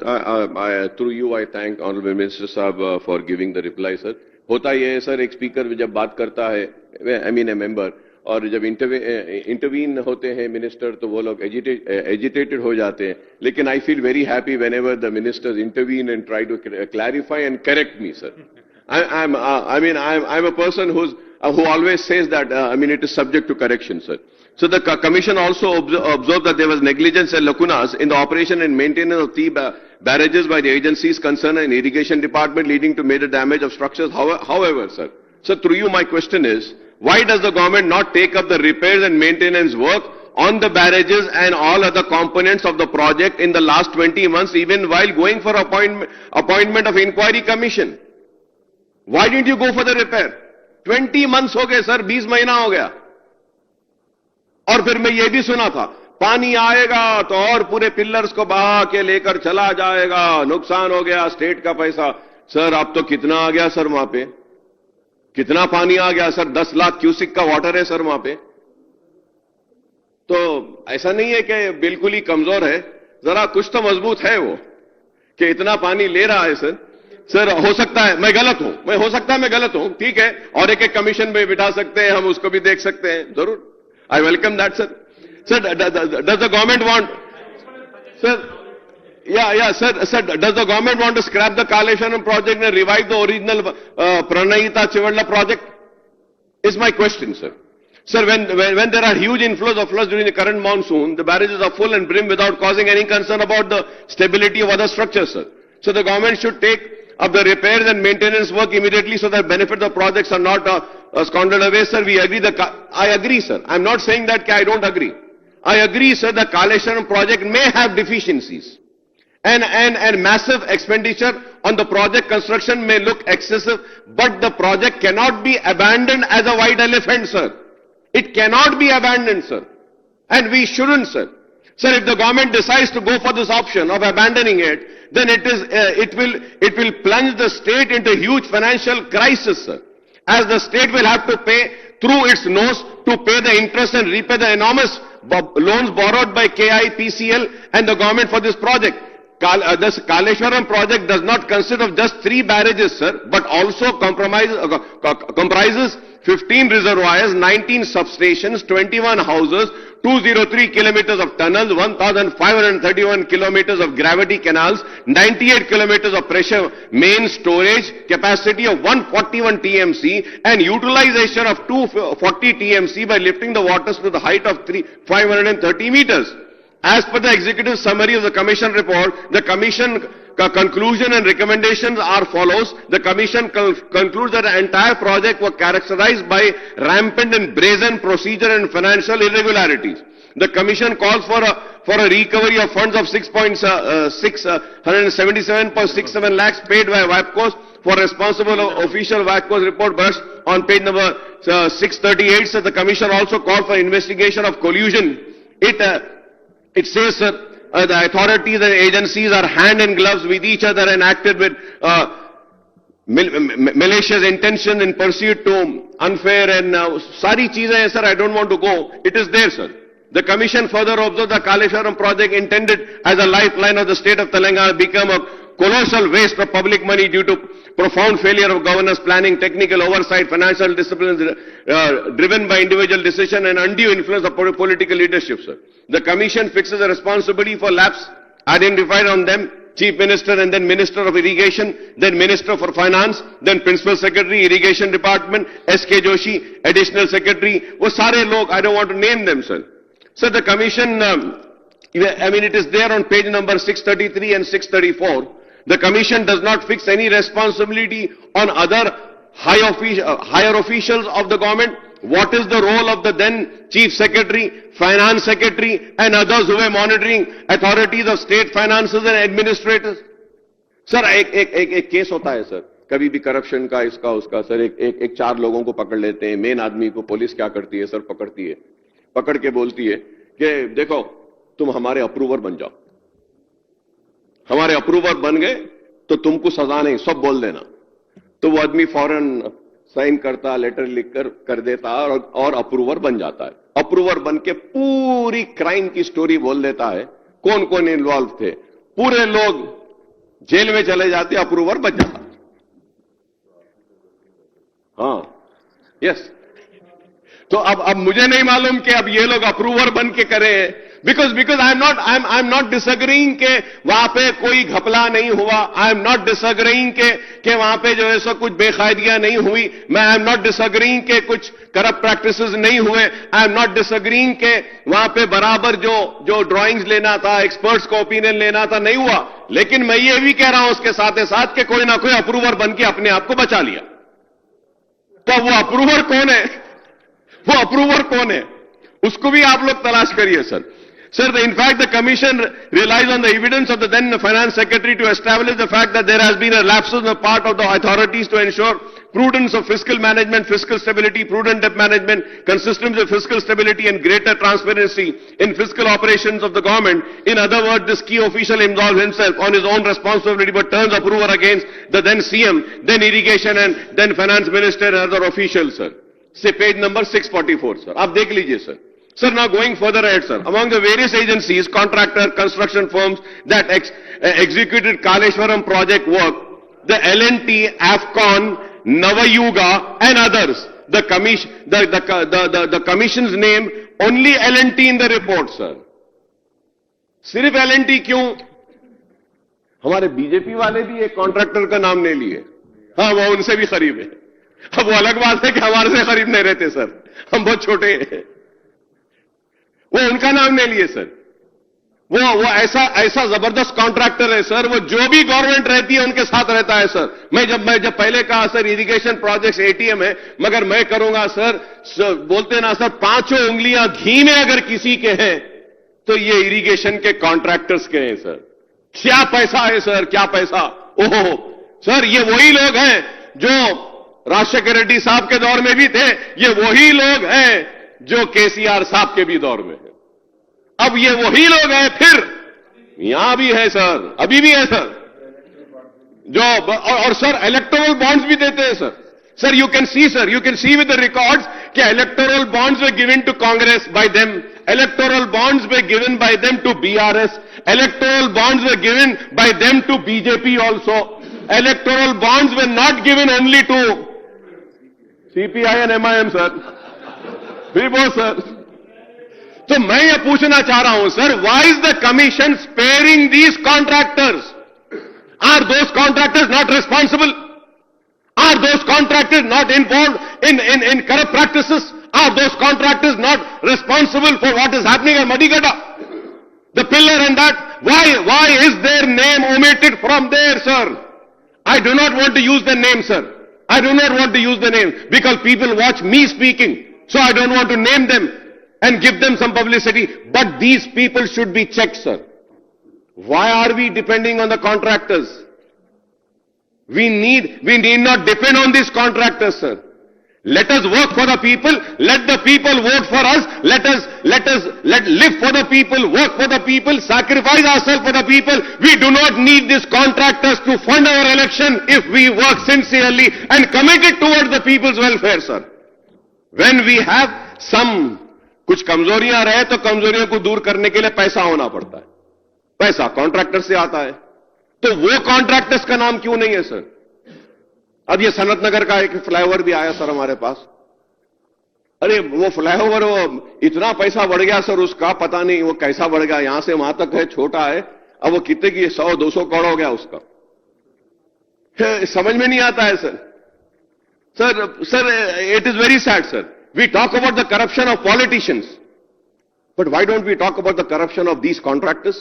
S1: through you I thank Honorable Minister Sahab for giving the reply, sir. होता ये है sir, एक speaker जब बात करता है, I mean a member, और जब इंटरवीन होते हैं मिनिस्टर, तो वो लोग एजिटेटेड हो जाते हैं. लेकिन I feel very happy whenever the ministers intervene and try to clarify and correct me, sir. I'm a person who always says that, it is subject to correction, sir. So the commission also observed that there was negligence and lacunas in the operation and maintenance of 3 barrages by the agencies concerned in irrigation department, leading to major damage of structures. However, sir, through you my question is, why does the government not take up the repairs and maintenance work on the barrages and all other components of the project in the last 20 months, even while going for appointment of inquiry commission? Why didn't you go for the repair? 20 months हो गए sir, 20 महीना हो गया. और फिर मैं ये भी सुना था, पानी आएगा तो और पूरे पिलर्स को बहा के लेकर चला जाएगा, नुकसान हो गया, स्टेट का पैसा. सर, अब तो कितना आ गया सर वहां पे? कितना पानी आ गया सर? 10 लाख क्यूसिक का वाटर है सर वहां पे। तो ऐसा नहीं है कि बिल्कुल ही कमजोर है, जरा कुछ तो मजबूत है वो, कि इतना पानी ले रहा है सर। सर हो सकता है मैं गलत हूं, हो सकता है मैं गलत हूं, ठीक है, और एक कमीशन में बिठा सकते हैं, हम उसको भी देख सकते हैं, जरूर, I welcome that sir. Sir does the government want, sir sir, does the government want to scrap the Kaleshwaram project and revive the original Pranayita Chivalla project? Is my question, sir. Sir, when there are huge inflows of floods during the current monsoon, the barrages are full and brim without causing any concern about the stability of other structures, sir. So the government should take up the repairs and maintenance work immediately so that benefit of projects are not squandered away, sir. We agree. I agree, sir. I'm not saying that I don't agree. I agree, sir. The Kaleshwaram project may have deficiencies. And massive expenditure on the project construction may look excessive, but the project cannot be abandoned as a white elephant, sir. It cannot be abandoned, sir. And we shouldn't, sir. Sir, if the government decides to go for this option of abandoning it, then it will plunge the state into huge financial crisis, sir. As the state will have to pay through its nose to pay the interest and repay the enormous loans borrowed by KIPCL and the government for this project. This Kaleshwaram project does not consist of just 3 barrages, sir, but also comprises 15 reservoirs, 19 substations, 21 houses, 203 kilometers of tunnels, 1,531 kilometers of gravity canals, 98 kilometers of pressure main storage, capacity of 141 TMC, and utilization of 240 TMC by lifting the waters to the height of 530 meters. As per the executive summary of the Commission report, the Commission conclusion and recommendations are follows. The Commission concludes that the entire project was characterized by rampant and brazen procedure and financial irregularities. The Commission calls for a recovery of funds of 677.67 lakhs paid by WAPCOs for responsible official WAPCOs report burst on page number 638. So the Commission also called for investigation of collusion. It says, sir, the authorities and agencies are hand in gloves with each other and acted with malicious intention in pursuit to unfair and sari cheezein, sir, I don't want to go. It is there, sir. The Commission further observed the Kaleshwaram project intended as a lifeline of the state of Telangana become a colossal waste of public money due to profound failure of governance, planning, technical oversight, financial disciplines driven by individual decision and undue influence of political leadership, sir. The Commission fixes a responsibility for lapse identified on them, Chief Minister and then Minister of Irrigation, then Minister for Finance, then Principal Secretary, Irrigation Department, S.K. Joshi, Additional Secretary, wo sare log, I don't want to name them, sir. So the Commission, it is there on page number 633 and 634. The Commission does not fix any responsibility on other higher officials of the government. What is the role of the then Chief Secretary, Finance Secretary and others who were monitoring authorities of state finances and administrators? Sir, एक case होता है sir, कभी भी corruption का इसका उसका sir, एक 4 लोगों को पकड़ लेते हैं, मेन आदमी को पुलिस क्या करती है सर, पकड़ती है, पकड़ के बोलती है कि देखो तुम हमारे अप्रूवर बन जाओ, हमारे अप्रूवर बन गए तो तुमको सजा नहीं, सब बोल देना। तो वो आदमी फौरन साइन करता, लेटर लिखकर कर देता और अप्रूवर बन जाता है। अप्रूवर बन के पूरी क्राइम की स्टोरी बोल देता है, कौन कौन इन्वॉल्व थे, पूरे लोग जेल में चले जाते, अप्रूवर बच जाता। हाँ, यस। तो अब मुझे नहीं मालूम कि अब ये लोग अप्रूवर बन के करें, because I'm not disagreeing के वहां पे कोई घपला नहीं हुआ, I'm not disagreeing के वहां पे जो है सो कुछ बेकायदियां नहीं हुई, मैं I'm not disagreeing के कुछ करप्ट प्रैक्टिसेस नहीं हुए, I'm not disagreeing के वहां पे बराबर जो ड्राइंग्स लेना था, एक्सपर्ट्स का ओपिनियन लेना था, नहीं हुआ। लेकिन मैं ये भी कह रहा हूं उसके साथ साथ के कोई ना कोई अप्रूवर बन के अपने आप को बचा लिया। तो वो अप्रूवर कौन है, वो अप्रूवर कौन है, उसको भी आप लोग तलाश करिए sir. Sir, in fact, the Commission relies on the evidence of the then Finance Secretary to establish the fact that there has been a lapse on the part of the authorities to ensure prudence of fiscal management, fiscal stability, prudent debt management, consistency of fiscal stability, and greater transparency in fiscal operations of the government. In other words, this key official involves himself on his own responsibility but turns approval against the then CM, then irrigation and then finance minister and other officials, sir. Say page number 644, sir. आप देख लीजिए, sir. Sir, now going further ahead, sir. Among the various agencies, contractor, construction firms that executed Kaleshwaram project work, the L&T, Afcon, Navayuga, and others. The commission's name, only L&T in the report, sir. सिर्फ L&T क्यों? हमारे BJP वाले भी एक contractor का नाम नहीं लिए. हाँ, वो उनसे भी करीब है. अब वो अलग बात है कि हमारे से करीब नहीं रहते, सर. हम बहुत छोटे हैं. वो उनका नाम नहीं लिए, सर. वो ऐसा जबरदस्त कॉन्ट्रैक्टर है, सर. वो जो भी गवर्नमेंट रहती है उनके साथ रहता है, सर. मैं जब पहले कहा, सर, इरिगेशन प्रोजेक्ट्स एटीएम है, मगर मैं करूंगा, सर, बोलते ना, सर, पांचों उंगलियां घी में अगर किसी के हैं तो ये इरिगेशन के कॉन्ट्रैक्टर्स के हैं, सर. क्या पैसा है, सर, क्या पैसा. ओहो, सर, ये वही लोग हैं जो राजशेखर रेड्डी साहब के दौर में भी थे. ये वही लोग हैं जो केसीआर साहब के भी दौर में है. अब ये वही लोग हैं, फिर यहां भी है, सर, अभी भी है, सर, जो और सर इलेक्टोरल बॉन्ड्स भी देते हैं, sir. Sir, you can see with the records कि electoral bonds were given to Congress by them, electoral bonds were given by them to BRS, electoral bonds were given by them to BJP also, electoral bonds were not given only to CPI and MIM, sir. भी बोल, sir. तो मैं ये पूछना चाह रहा हूं, sir, why is the commission sparing these contractors? Are those contractors not responsible? Are those contractors not involved in corrupt practices? Are those contractors not responsible for what is happening at Madigada? The pillar and that. Why is their name omitted from there, sir? I do not want to use the name, sir. I do not want to use the name because people watch me speaking. So I don't want to name them and give them some publicity. But these people should be checked, sir. Why are we depending on the contractors? We need not depend on these contractors, sir. Let us work for the people. Let the people vote for us. Let live for the people, work for the people, sacrifice ourselves for the people. We do not need these contractors to fund our election if we work sincerely and committed towards the people's welfare, sir. When we have कुछ कमजोरियां रहे तो कमजोरियों को दूर करने के लिए पैसा होना पड़ता है. पैसा कॉन्ट्रैक्टर से आता है. तो वो कॉन्ट्रैक्टर्स का नाम क्यों नहीं है, सर? अब ये सनत नगर का एक फ्लाईओवर भी आया, सर, हमारे पास. अरे वो फ्लाईओवर, वो इतना पैसा बढ़ गया, सर, उसका पता नहीं वो कैसा बढ़ गया. यहां से वहां तक है, छोटा है. अब वो कितने की 100-200 करोड़ हो गया उसका. समझ में नहीं आता है, sir. Sir, it is very sad, sir. We talk about the corruption of politicians, but why don't we talk about the corruption of these contractors?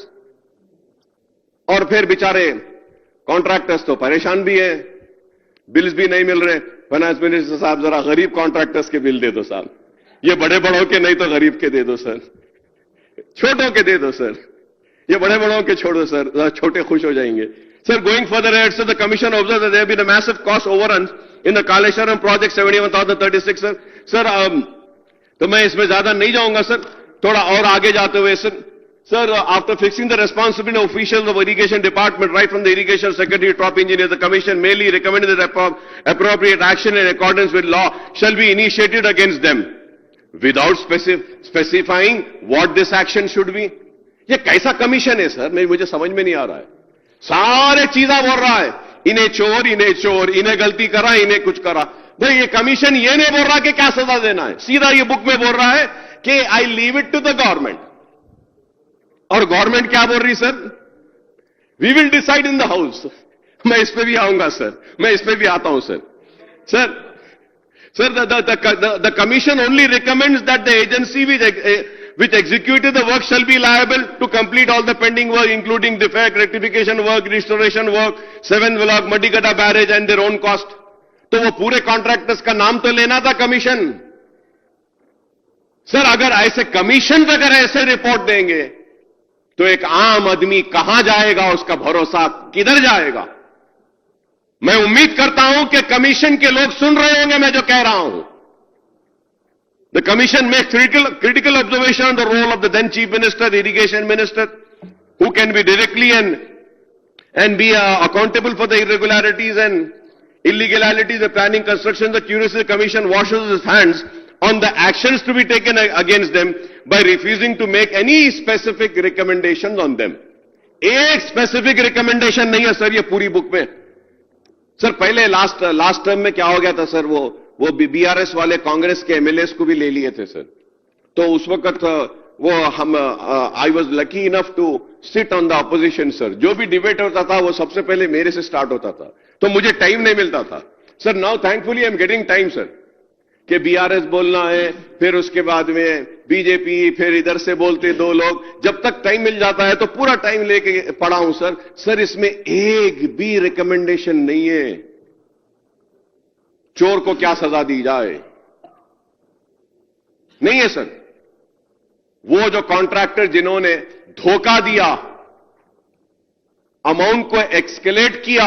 S1: और फिर बेचारे कॉन्ट्रैक्टर्स तो परेशान भी हैं, बिल्स भी नहीं मिल रहे. फाइनेंस मिनिस्टर साहब, जरा गरीब कॉन्ट्रैक्टर्स के बिल दे दो साहब. ये बड़े बड़ों के नहीं तो गरीब के दे दो, सर. छोटों के दे दो, सर. ये बड़े बड़ों के छोड़ो, सर. छोटे खुश हो जाएंगे. Sir, going further ahead, sir, the commission observed that there have been a massive cost overruns in the Kaleshwaram project, 71,036, sir. Sir, तो मैं इसमें ज्यादा नहीं जाऊंगा, sir. थोड़ा और आगे जाते हुए, sir. Sir, after fixing the responsibility of officials of irrigation department, right from the irrigation secretary, top engineer, the commission mainly recommended that appropriate action in accordance with law shall be initiated against them, without specifying what this action should be. ये कैसा commission है, sir? मुझे समझ में नहीं आ रहा है. सारे चीजा बोल रहा है, इन्हें चोर, इन्हें गलती करा, इन्हें कुछ करा. भाई ये कमीशन ये नहीं बोल रहा कि क्या सजा देना है. सीधा ये बुक में बोल रहा है कि I leave it to the government. और गवर्नमेंट क्या बोल रही, sir? We will decide in the house. मैं इस पे भी आऊंगा, सर. मैं इस पे भी आता हूं, sir. Sir, the commission only recommends that the agency which executed the work shall be liable to complete all the pending work, including defect, rectification work, restoration work, 7th block, Madigada barrage and their own cost. तो वो पूरे contractors का नाम तो लेना था commission. Sir, अगर ऐसे कमीशन अगर ऐसे रिपोर्ट देंगे तो एक आम आदमी कहां जाएगा? उसका भरोसा किधर जाएगा? मैं उम्मीद करता हूं कि कमीशन के लोग सुन रहे होंगे मैं जो कह रहा हूं. The commission makes critical observation on the role of the then Chief Minister, the Irrigation Minister, who can be directly and be accountable for the irregularities and illegalities, the planning, construction. The Curiosity Commission washes its hands on the actions to be taken against them by refusing to make any specific recommendations on them. एक specific recommendation नहीं है sir ये पूरी book में. Sir पहले last term में क्या हो गया था सर, वो बीआरएस वाले कांग्रेस के एमएलएस को भी ले लिए थे सर. तो उस वक्त वो हम I was lucky enough to sit on the opposition sir. जो भी डिबेट होता था वो सबसे पहले मेरे से स्टार्ट होता था, तो मुझे टाइम नहीं मिलता था sir. Now thankfully I am getting time sir, कि बीआरएस बोलना है, फिर उसके बाद में बीजेपी, फिर इधर से बोलते दो लोग. जब तक टाइम मिल जाता है तो पूरा टाइम लेके पढ़ा हूं सर. सर इसमें एक भी रिकमेंडेशन नहीं है चोर को क्या सजा दी जाए, नहीं है सर. वो जो कॉन्ट्रैक्टर जिन्होंने धोखा दिया, अमाउंट को एक्सकेलेट किया,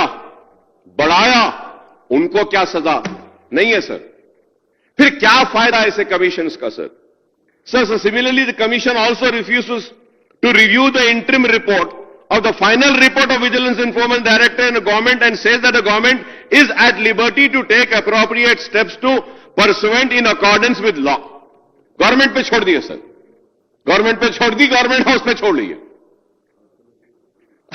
S1: बढ़ाया, उनको क्या सजा, नहीं है सर. फिर क्या फायदा ऐसे कमीशंस का sir. Sir similarly the commission also refuses to review the interim report of the final report of Vigilance Informant Director in the government and says that the government is at liberty to take appropriate steps to pursuant in accordance with law. Government पे छोड़ दिए sir, government पे छोड़ दी, government house पे छोड़ लिए.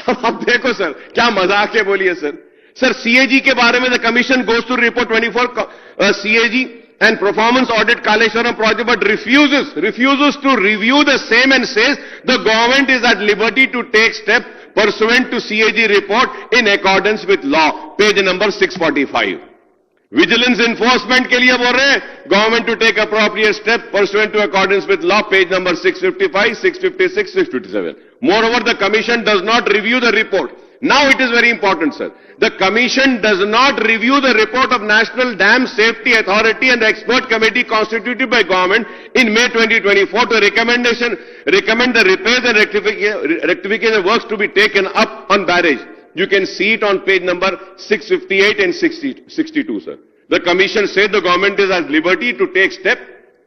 S1: अब देखो सर क्या मजाक है बोलिए सर. सर सीएजी के बारे में the commission goes to report 24 CAG and performance audit Kaleshwaram project, but refuses to review the same and says the government is at liberty to take step pursuant to CAG report in accordance with law. Page number 645. Vigilance enforcement के लिए बोल रहे हैं government to take appropriate step pursuant to accordance with law. Page number 655, 656, 657. Moreover, the commission does not review the report. Now it is very important, sir. The commission does not review the report of National Dam Safety Authority and the expert committee constituted by government in May 2024 to recommend the repairs and rectification works to be taken up on barrage. You can see it on page number 658 and 62, sir. The commission said the government is at liberty to take step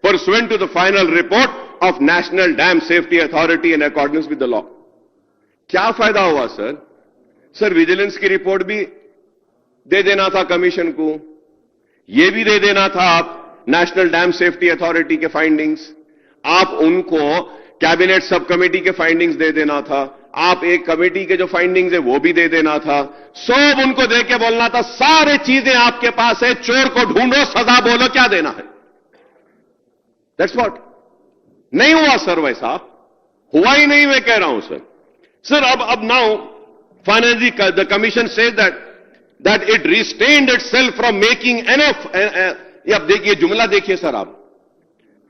S1: pursuant to the final report of National Dam Safety Authority in accordance with the law. क्या फायदा हुआ sir? Sir vigilance की report भी दे देना था commission को, यह भी दे देना था आप नेशनल डैम सेफ्टी अथॉरिटी के फाइंडिंग्स, आप उनको कैबिनेट सब कमेटी के फाइंडिंग्स दे देना था, आप एक कमेटी के जो फाइंडिंग्स है वो भी दे देना था. सब उनको दे के बोलना था सारे चीजें आपके पास है, चोर को ढूंढो, सजा बोलो, क्या देना है. That's what. नहीं हुआ सर, वैसा हुआ ही नहीं, मैं कह रहा हूं सर. सर अब now finally the commission says that it restrained itself from making enough. अब देखिए जुमला देखिए सर आप.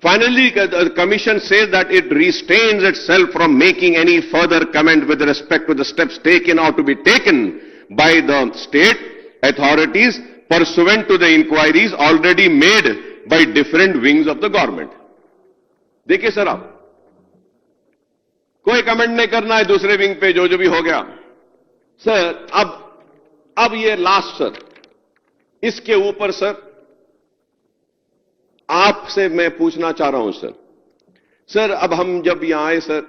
S1: Finally the commission says that it restrains itself from making any further comment with respect to the steps taken or to be taken by the state authorities pursuant to the inquiries already made by different wings of the government. देखिए sir आप, कोई comment नहीं करना है दूसरे wing पे, जो भी हो गया सर. अब ये लास्ट सर, इसके ऊपर सर आपसे मैं पूछना चाह रहा हूं सर. सर अब हम जब यहां आए सर,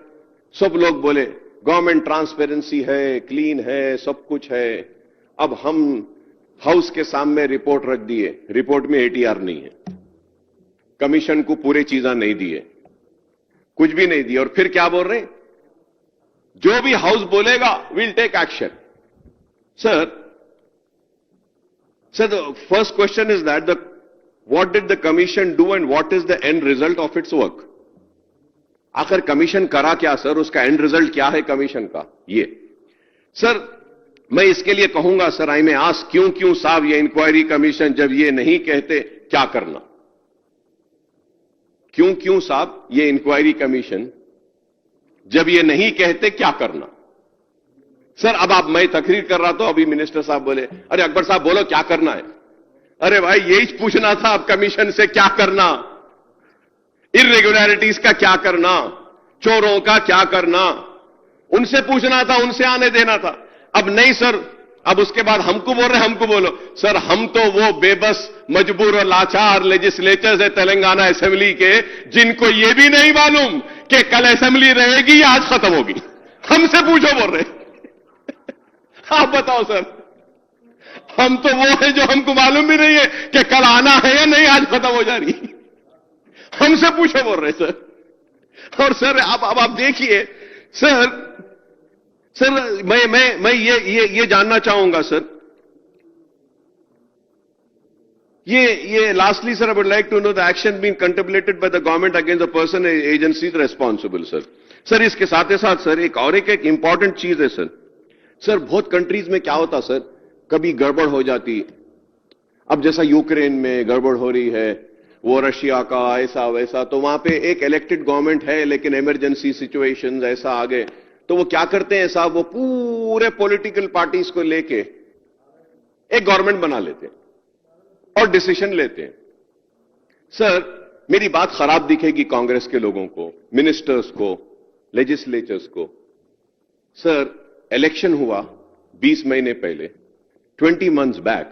S1: सब लोग बोले गवर्नमेंट ट्रांसपेरेंसी है, क्लीन है, सब कुछ है. अब हम हाउस के सामने रिपोर्ट रख दिए, रिपोर्ट में एटीआर नहीं है, कमीशन को पूरे चीजें नहीं दिए, कुछ भी नहीं दिए, और फिर क्या बोल रहे हैं, जो भी हाउस बोलेगा will take action. Sir, the first question is that what did the commission do and what is the end result of its work? आखिर कमीशन करा क्या सर, उसका एंड रिजल्ट क्या है कमीशन का? ये सर मैं इसके लिए कहूंगा सर, आई में आस्क क्यों साहब ये इंक्वायरी कमीशन जब ये नहीं कहते क्या करना? क्यों साहब ये इंक्वायरी कमीशन जब ये नहीं कहते क्या करना? सर अब मैं तकरीर कर रहा था, अभी मिनिस्टर साहब बोले अरे अकबर साहब बोलो क्या करना है. अरे भाई यही पूछना था अब कमीशन से, क्या करना, इर्रेगुलरिटीज का क्या करना, चोरों का क्या करना, उनसे पूछना था, उनसे आने देना था. अब नहीं सर, अब उसके बाद हमको बोल रहे हमको बोलो। सर हम तो वो बेबस मजबूर और लाचार लेजिस्लेचर्स है तेलंगाना असेंबली के, जिनको ये भी नहीं मालूम कि कल असेंबली रहेगी या आज खत्म होगी। हमसे पूछो बोल रहे आप बताओ सर, हम तो वो है जो हमको मालूम भी नहीं है कि कल आना है या नहीं, आज खत्म हो जा रही। हमसे पूछो बोल रहे सर। और सर अब आप देखिए सर, मैं ये जानना चाहूंगा सर, ये lastly sir, I would like to know the action being contemplated by the government against the person agencies responsible sir. Sir इसके साथ ही साथ सर एक इंपॉर्टेंट चीज है सर। सर बहुत कंट्रीज में क्या होता सर, कभी गड़बड़ हो जाती, अब जैसा यूक्रेन में गड़बड़ हो रही है, वो रशिया का ऐसा वैसा, तो वहां पे एक इलेक्टेड गवर्नमेंट है लेकिन इमरजेंसी सिचुएशंस ऐसा आ गए, तो वो क्या करते हैं साहब, वो पूरे पॉलिटिकल पार्टीज को लेके एक गवर्नमेंट बना लेते हैं और डिसीजन लेते हैं। सर मेरी बात खराब दिखेगी कांग्रेस के लोगों को, मिनिस्टर्स को, लेजिस्लेचर्स को। सर इलेक्शन हुआ 20 महीने पहले, 20 months back,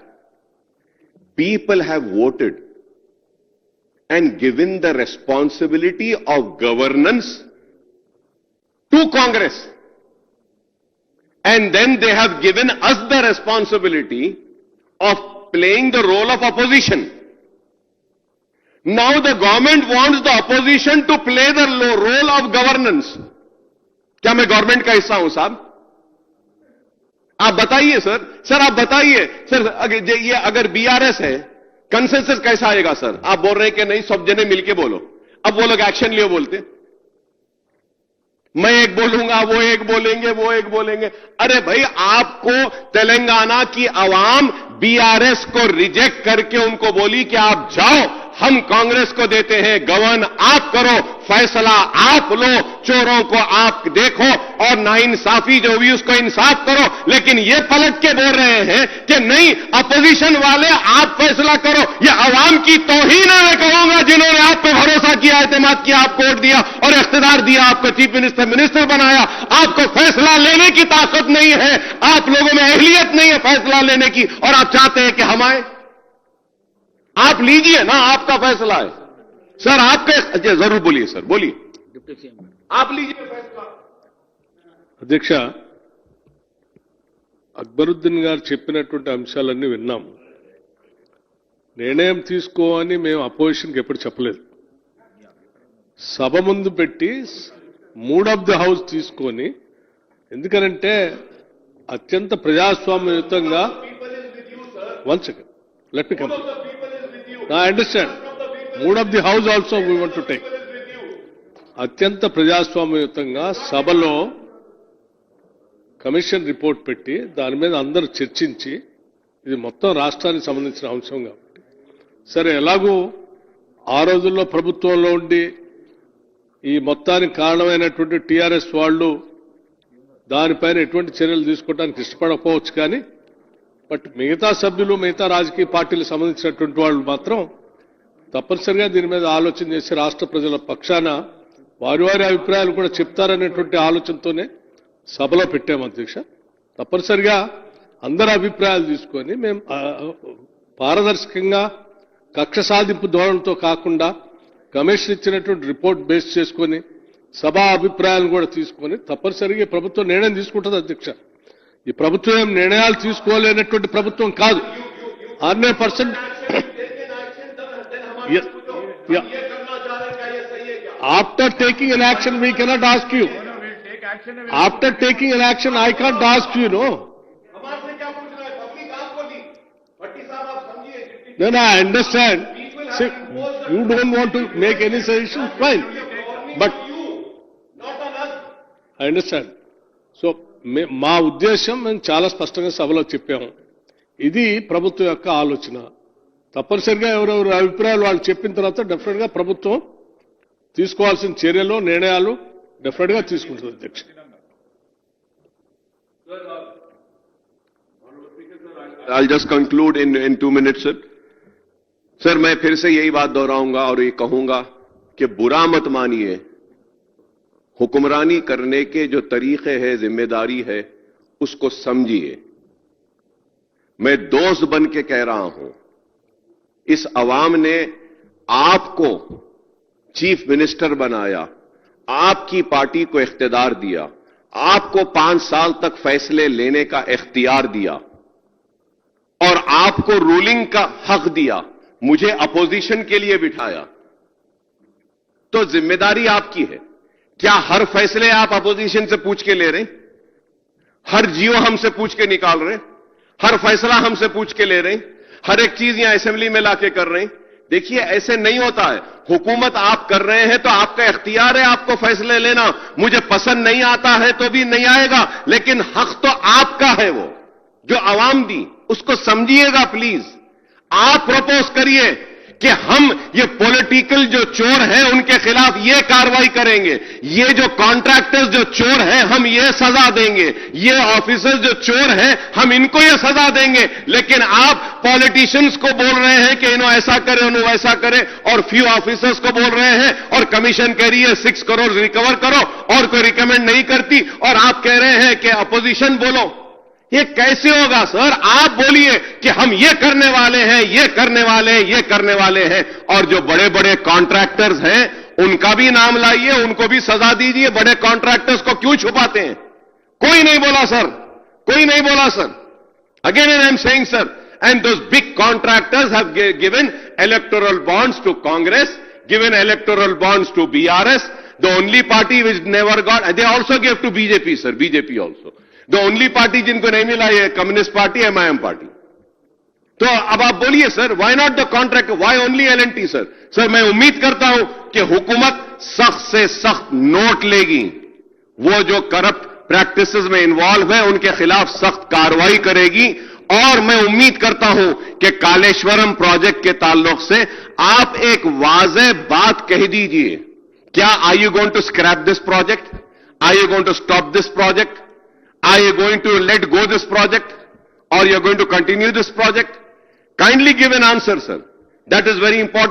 S1: people have voted and given the responsibility of governance to Congress, and then they have given us the responsibility of playing the role of opposition. Now the government wants the opposition to play the role of governance. क्या मैं government का हिस्सा हूं साहब? आप बताइए sir, sir आप बताइए सर, अगर बीआरएस है, कंसेंसस कैसा आएगा सर? आप बोल रहे हैं कि नहीं सब जने मिलके बोलो, अब वो लोग एक्शन लियो बोलते, मैं एक बोलूंगा, वो एक बोलेंगे, वो एक बोलेंगे। अरे भाई आपको तेलंगाना की आवाम बीआरएस को रिजेक्ट करके उनको बोली कि आप जाओ, हम कांग्रेस को देते हैं गवर्न, आप करो, फैसला आप लो, चोरों को आप देखो और नाइंसाफी जो भी उसको इंसाफ करो। लेकिन ये पलट के बोल रहे हैं कि नहीं अपोजिशन वाले आप फैसला करो। ये अवाम की तौहीन है मैं कहूंगा, जिन्होंने आप पर भरोसा किया, एतमाद किया, आपको वोट दिया और इख्तियार दिया, आपको चीफ मिनिस्टर बनाया। आपको फैसला लेने की ताकत नहीं है, आप लोगों में अहलियत नहीं है फैसला लेने की, और आप चाहते हैं कि हम आए। आप लीजिए ना, आपका फैसला है सर, आपके जरूर बोलिए सर, बोलिए, आप लीजिए फैसला।
S3: అధ్యక్ష, అక్బరుద్దీన్ గారు చెప్పినటువంటి అంశాలన్నీ విన్నాము. నిర్ణయం తీసుకోవని మేము అపోజిషన్కి ఎప్పుడు చెప్పలేదు. సభ ముందు పెట్టి మూడ్ ఆఫ్ ది హౌస్ తీసుకొని, ఎందుకనంటే అత్యంత ప్రజాస్వామ్యయుతంగా, one second let me complete. I understand. Mood of the house also we want to take. అత్యంత ప్రజాస్వామ్యయుతంగా సభలో కమిషన్ రిపోర్ట్ పెట్టి దాని మీద అందరూ చర్చించి, ఇది మొత్తం రాష్ట్రానికి సంబంధించిన అంశం కాబట్టి, సరే ఎలాగూ ఆ రోజుల్లో ప్రభుత్వంలో ఉండి ఈ మొత్తానికి కారణమైనటువంటి టీఆర్ఎస్ వాళ్ళు దానిపైన ఎటువంటి చర్యలు తీసుకోవడానికి ఇష్టపడకపోవచ్చు, కానీ బట్ మిగతా సభ్యులు, మిగతా రాజకీయ పార్టీలకు సంబంధించినటువంటి వాళ్ళు మాత్రం తప్పనిసరిగా దీని మీద ఆలోచన చేసి రాష్ట్ర ప్రజల పక్షాన వారి వారి అభిప్రాయాలు కూడా చెప్తారనేటువంటి ఆలోచనతోనే సభలో పెట్టాము అధ్యక్ష. తప్పనిసరిగా అందరి అభిప్రాయాలు తీసుకొని మేము పారదర్శకంగా కక్ష సాధింపు ధోరణితో కాకుండా కమిషన్ ఇచ్చినటువంటి రిపోర్ట్ బేస్ చేసుకొని సభా అభిప్రాయాలను కూడా తీసుకొని తప్పనిసరిగా ప్రభుత్వం నిర్ణయం తీసుకుంటుంది అధ్యక్ష. ఈ ప్రభుత్వం ఏం నిర్ణయాలు తీసుకోలేనటువంటి ప్రభుత్వం కాదు. 100% after taking an action we cannot ask you. After taking an action I can't ask you, no. Then I understand. See, you don't want to make any suggestion, fine. But I understand. So మా ఉద్దేశం మేము చాలా స్పష్టంగా సభలో చెప్పాము. ఇది ప్రభుత్వం యొక్క ఆలోచన. తప్పనిసరిగా ఎవరెవరు అభిప్రాయాలు వాళ్ళు చెప్పిన తర్వాత డెఫినెట్ గా ప్రభుత్వం తీసుకోవాల్సిన చర్యలు, నిర్ణయాలు డెఫినెట్ గా తీసుకుంటుంది అధ్యక్ష.
S1: I'll just conclude in 2 minutes, sir. Sir मैं फिर से यही बात दोहराऊंगा और ये कहूंगा कि बुरा मत मानिए, हुक्मरानी करने के जो तरीके हैं, जिम्मेदारी है, उसको समझिए मैं दोस्त बन के कह रहा हूं, इस अवाम ने आपको चीफ मिनिस्टर बनाया, आपकी पार्टी को इख्तियार दिया, आपको 5 साल तक फैसले लेने का इख्तियार दिया और आपको रूलिंग का हक दिया, मुझे अपोजिशन के लिए बिठाया, तो जिम्मेदारी आपकी है। क्या हर फैसले आप अपोजिशन से पूछ के ले रहे हैं? हर जियो हमसे पूछ के निकाल रहे हैं? हर फैसला हमसे पूछ के ले रहे हैं? हर एक चीज यहां असेंबली में लाके कर रहे हैं? देखिए, ऐसे नहीं होता है। हुकूमत आप कर रहे हैं तो आपका इख्तियार है आपको फैसले लेना। मुझे पसंद नहीं आता है तो भी नहीं आएगा, लेकिन हक तो आपका है, वो जो अवाम दी, उसको समझिएगा प्लीज। आप प्रपोज करिए कि हम ये पॉलिटिकल जो चोर हैं उनके खिलाफ ये कार्रवाई करेंगे, ये जो कॉन्ट्रैक्टर्स जो चोर हैं हम ये सजा देंगे, ये ऑफिसर्स जो चोर हैं हम इनको ये सजा देंगे। लेकिन आप पॉलिटिशियंस को बोल रहे हैं कि इन्हों ऐसा करे उन्हों वैसा करे, और फ्यू ऑफिसर्स को बोल रहे हैं, और कमीशन कह रही है 6 करोड़ रिकवर करो और कोई रिकमेंड नहीं करती, और आप कह रहे हैं कि अपोजिशन बोलो। ये कैसे होगा सर? आप बोलिए कि हम ये करने वाले हैं, ये करने वाले हैं, ये करने वाले हैं, और जो बड़े बड़े कॉन्ट्रैक्टर्स हैं उनका भी नाम लाइए, उनको भी सजा दीजिए। बड़े कॉन्ट्रैक्टर्स को क्यों छुपाते हैं? कोई नहीं बोला सर, कोई नहीं बोला sir. Again I am saying sir, and those big contractors have given electoral bonds to Congress, given electoral bonds to BRS, the only party which never got, they also gave to BJP sir, BJP also. The only party जिनको नहीं मिला ये communist party, MIM party. तो अब आप बोलिए sir, why not the contract, why only L&T sir? Sir मैं उम्मीद करता हूं कि हुकूमत सख्त से सख्त नोट लेगी, वो जो करप्ट प्रैक्टिसेस में इन्वॉल्व है उनके खिलाफ सख्त कार्रवाई करेगी, और मैं उम्मीद करता हूं कि कालेश्वरम प्रोजेक्ट के ताल्लुक से आप एक वाज़ेह बात कह दीजिए। क्या are you going to scrap this project? Are you going to stop this project? Are you going to let go this project, or you are going to continue this project? Kindly give an answer, sir. That is very important.